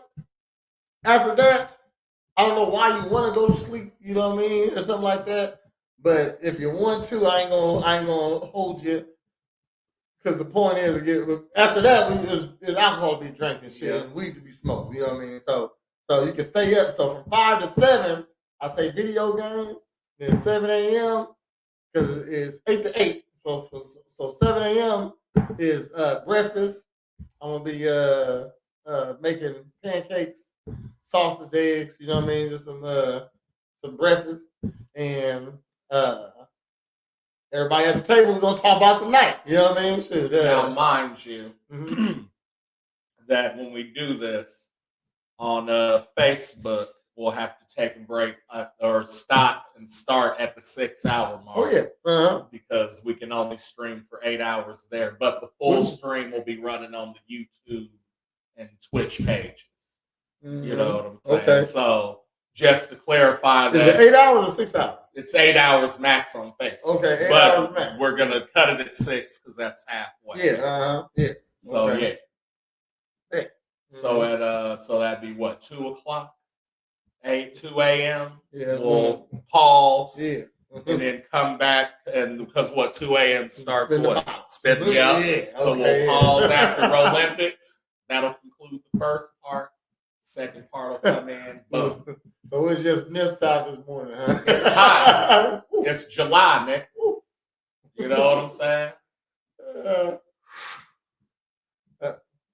Speaker 1: after that, I don't know why you want to go to sleep, you know what I mean, or something like that. But if you want to, I ain't gonna hold you. Because the point is, after that, there's alcohol to be drank and shit, and weed to be smoked. You know what I mean? So you can stay up. So from 5 to 7, I say video games. Then 7 a.m. because it's 8 to 8. So 7 a.m. is breakfast. I'm gonna be making pancakes, sausage, eggs. You know what I mean? Just some breakfast, and everybody at the table is gonna talk about the night. You know what I mean? Shoot,
Speaker 2: now, mind you, that when we do this on Facebook, we'll have to take a break or stop and start at the 6-hour mark.
Speaker 1: Oh yeah,
Speaker 2: because we can only stream for 8 hours there, but the full stream will be running on the YouTube and Twitch pages. You know what I'm saying?
Speaker 1: Okay.
Speaker 2: So just to clarify that,
Speaker 1: is it 8 hours or 6 hours?
Speaker 2: It's 8 hours max on Facebook.
Speaker 1: Okay, 8
Speaker 2: but
Speaker 1: hours max.
Speaker 2: We're gonna cut it at 6 because that's halfway.
Speaker 1: Yeah, yeah.
Speaker 2: So
Speaker 1: okay.
Speaker 2: yeah.
Speaker 13: So so that'd be what, 2:00, 2 a.m.
Speaker 1: Yeah,
Speaker 13: we'll pause.
Speaker 1: Yeah.
Speaker 13: And then come back, and because 2 a.m. starts
Speaker 1: Spin the
Speaker 13: what?
Speaker 1: box.
Speaker 13: Spin the up.
Speaker 1: Yeah,
Speaker 13: So
Speaker 1: okay,
Speaker 13: we'll pause after Olympics. That'll conclude the first part. Second part will come in. Boom.
Speaker 1: So it's just nips out this morning, huh?
Speaker 13: It's hot. It's July, Nick. You know what I'm saying?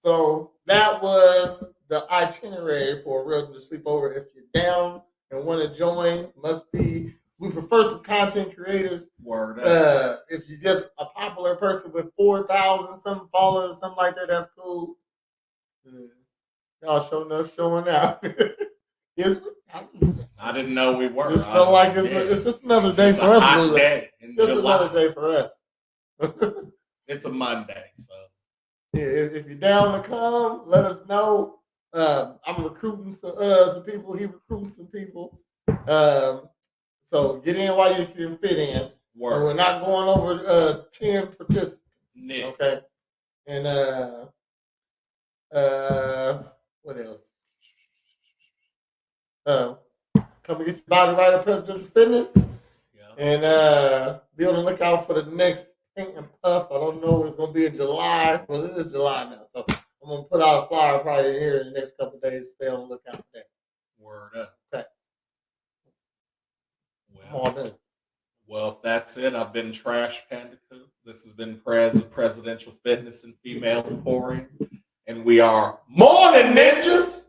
Speaker 1: So that was the itinerary for Real to Sleepover. If you're down and want to join, we prefer some content creators.
Speaker 13: Word up.
Speaker 1: If you're just a popular person with 4,000 some followers, something like that, that's cool. Y'all showing out.
Speaker 13: I didn't know we were.
Speaker 1: Just felt like it's just another day for us.
Speaker 13: Hot day in
Speaker 1: just
Speaker 13: July.
Speaker 1: Another day for us.
Speaker 13: It's a Monday, so.
Speaker 1: Yeah, if you're down to come, let us know. I'm recruiting some people. He recruiting some people. So get in while you can fit in.
Speaker 13: Word.
Speaker 1: And we're not going over 10 participants.
Speaker 13: Nick.
Speaker 1: Okay. And what else? Come and get your body right at Presidential Fitness. Yeah. And be on the lookout for the next Paint and Puff. I don't know if it's gonna be in July. Well, it is July now, so I'm gonna put out a flyer probably here in the next couple of days. Stay on the lookout for that.
Speaker 13: Word up.
Speaker 1: Okay.
Speaker 13: Well, if that's it, I've been Trash Panda Coop. This has been Prez of Presidential Fitness and Female Emporium, and we are Morning Ninjas.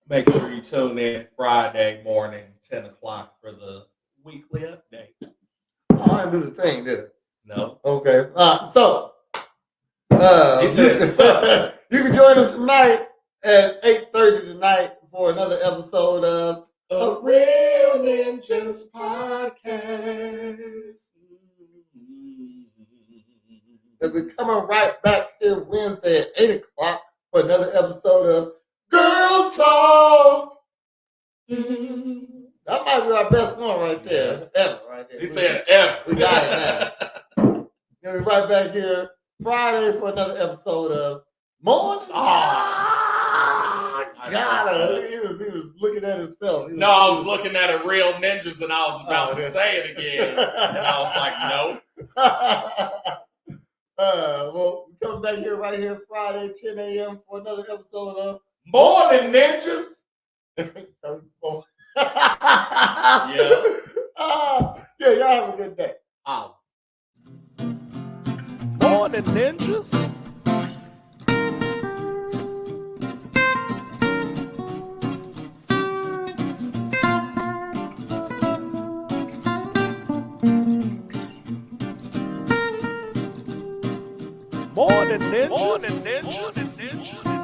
Speaker 13: Make sure you tune in Friday morning, 10 o'clock for the weekly update.
Speaker 1: Oh, I didn't do the thing, did it?
Speaker 13: No.
Speaker 1: Okay. So,
Speaker 13: he said,
Speaker 1: you can join us tonight at 8:30 tonight for another episode of
Speaker 13: A Real Ninjas Podcast.
Speaker 1: And we're coming right back here Wednesday at 8 o'clock for another episode of Girl Talk. That might be our best one right there. Ever, right there.
Speaker 13: He said ever.
Speaker 1: We got it now. Then we're right back here Friday for another episode of Morn. Got it. He was looking at himself.
Speaker 13: I was looking at A Real Ninjas, and I was about to say it again. And I was like, nope.
Speaker 1: Well, we're coming back here right here Friday, 10 a.m. for another episode of
Speaker 13: Morning Ninjas.
Speaker 1: Yeah. Yeah, y'all have a good day.
Speaker 2: Morning Ninjas. Morning Ninjas. Morning Ninjas.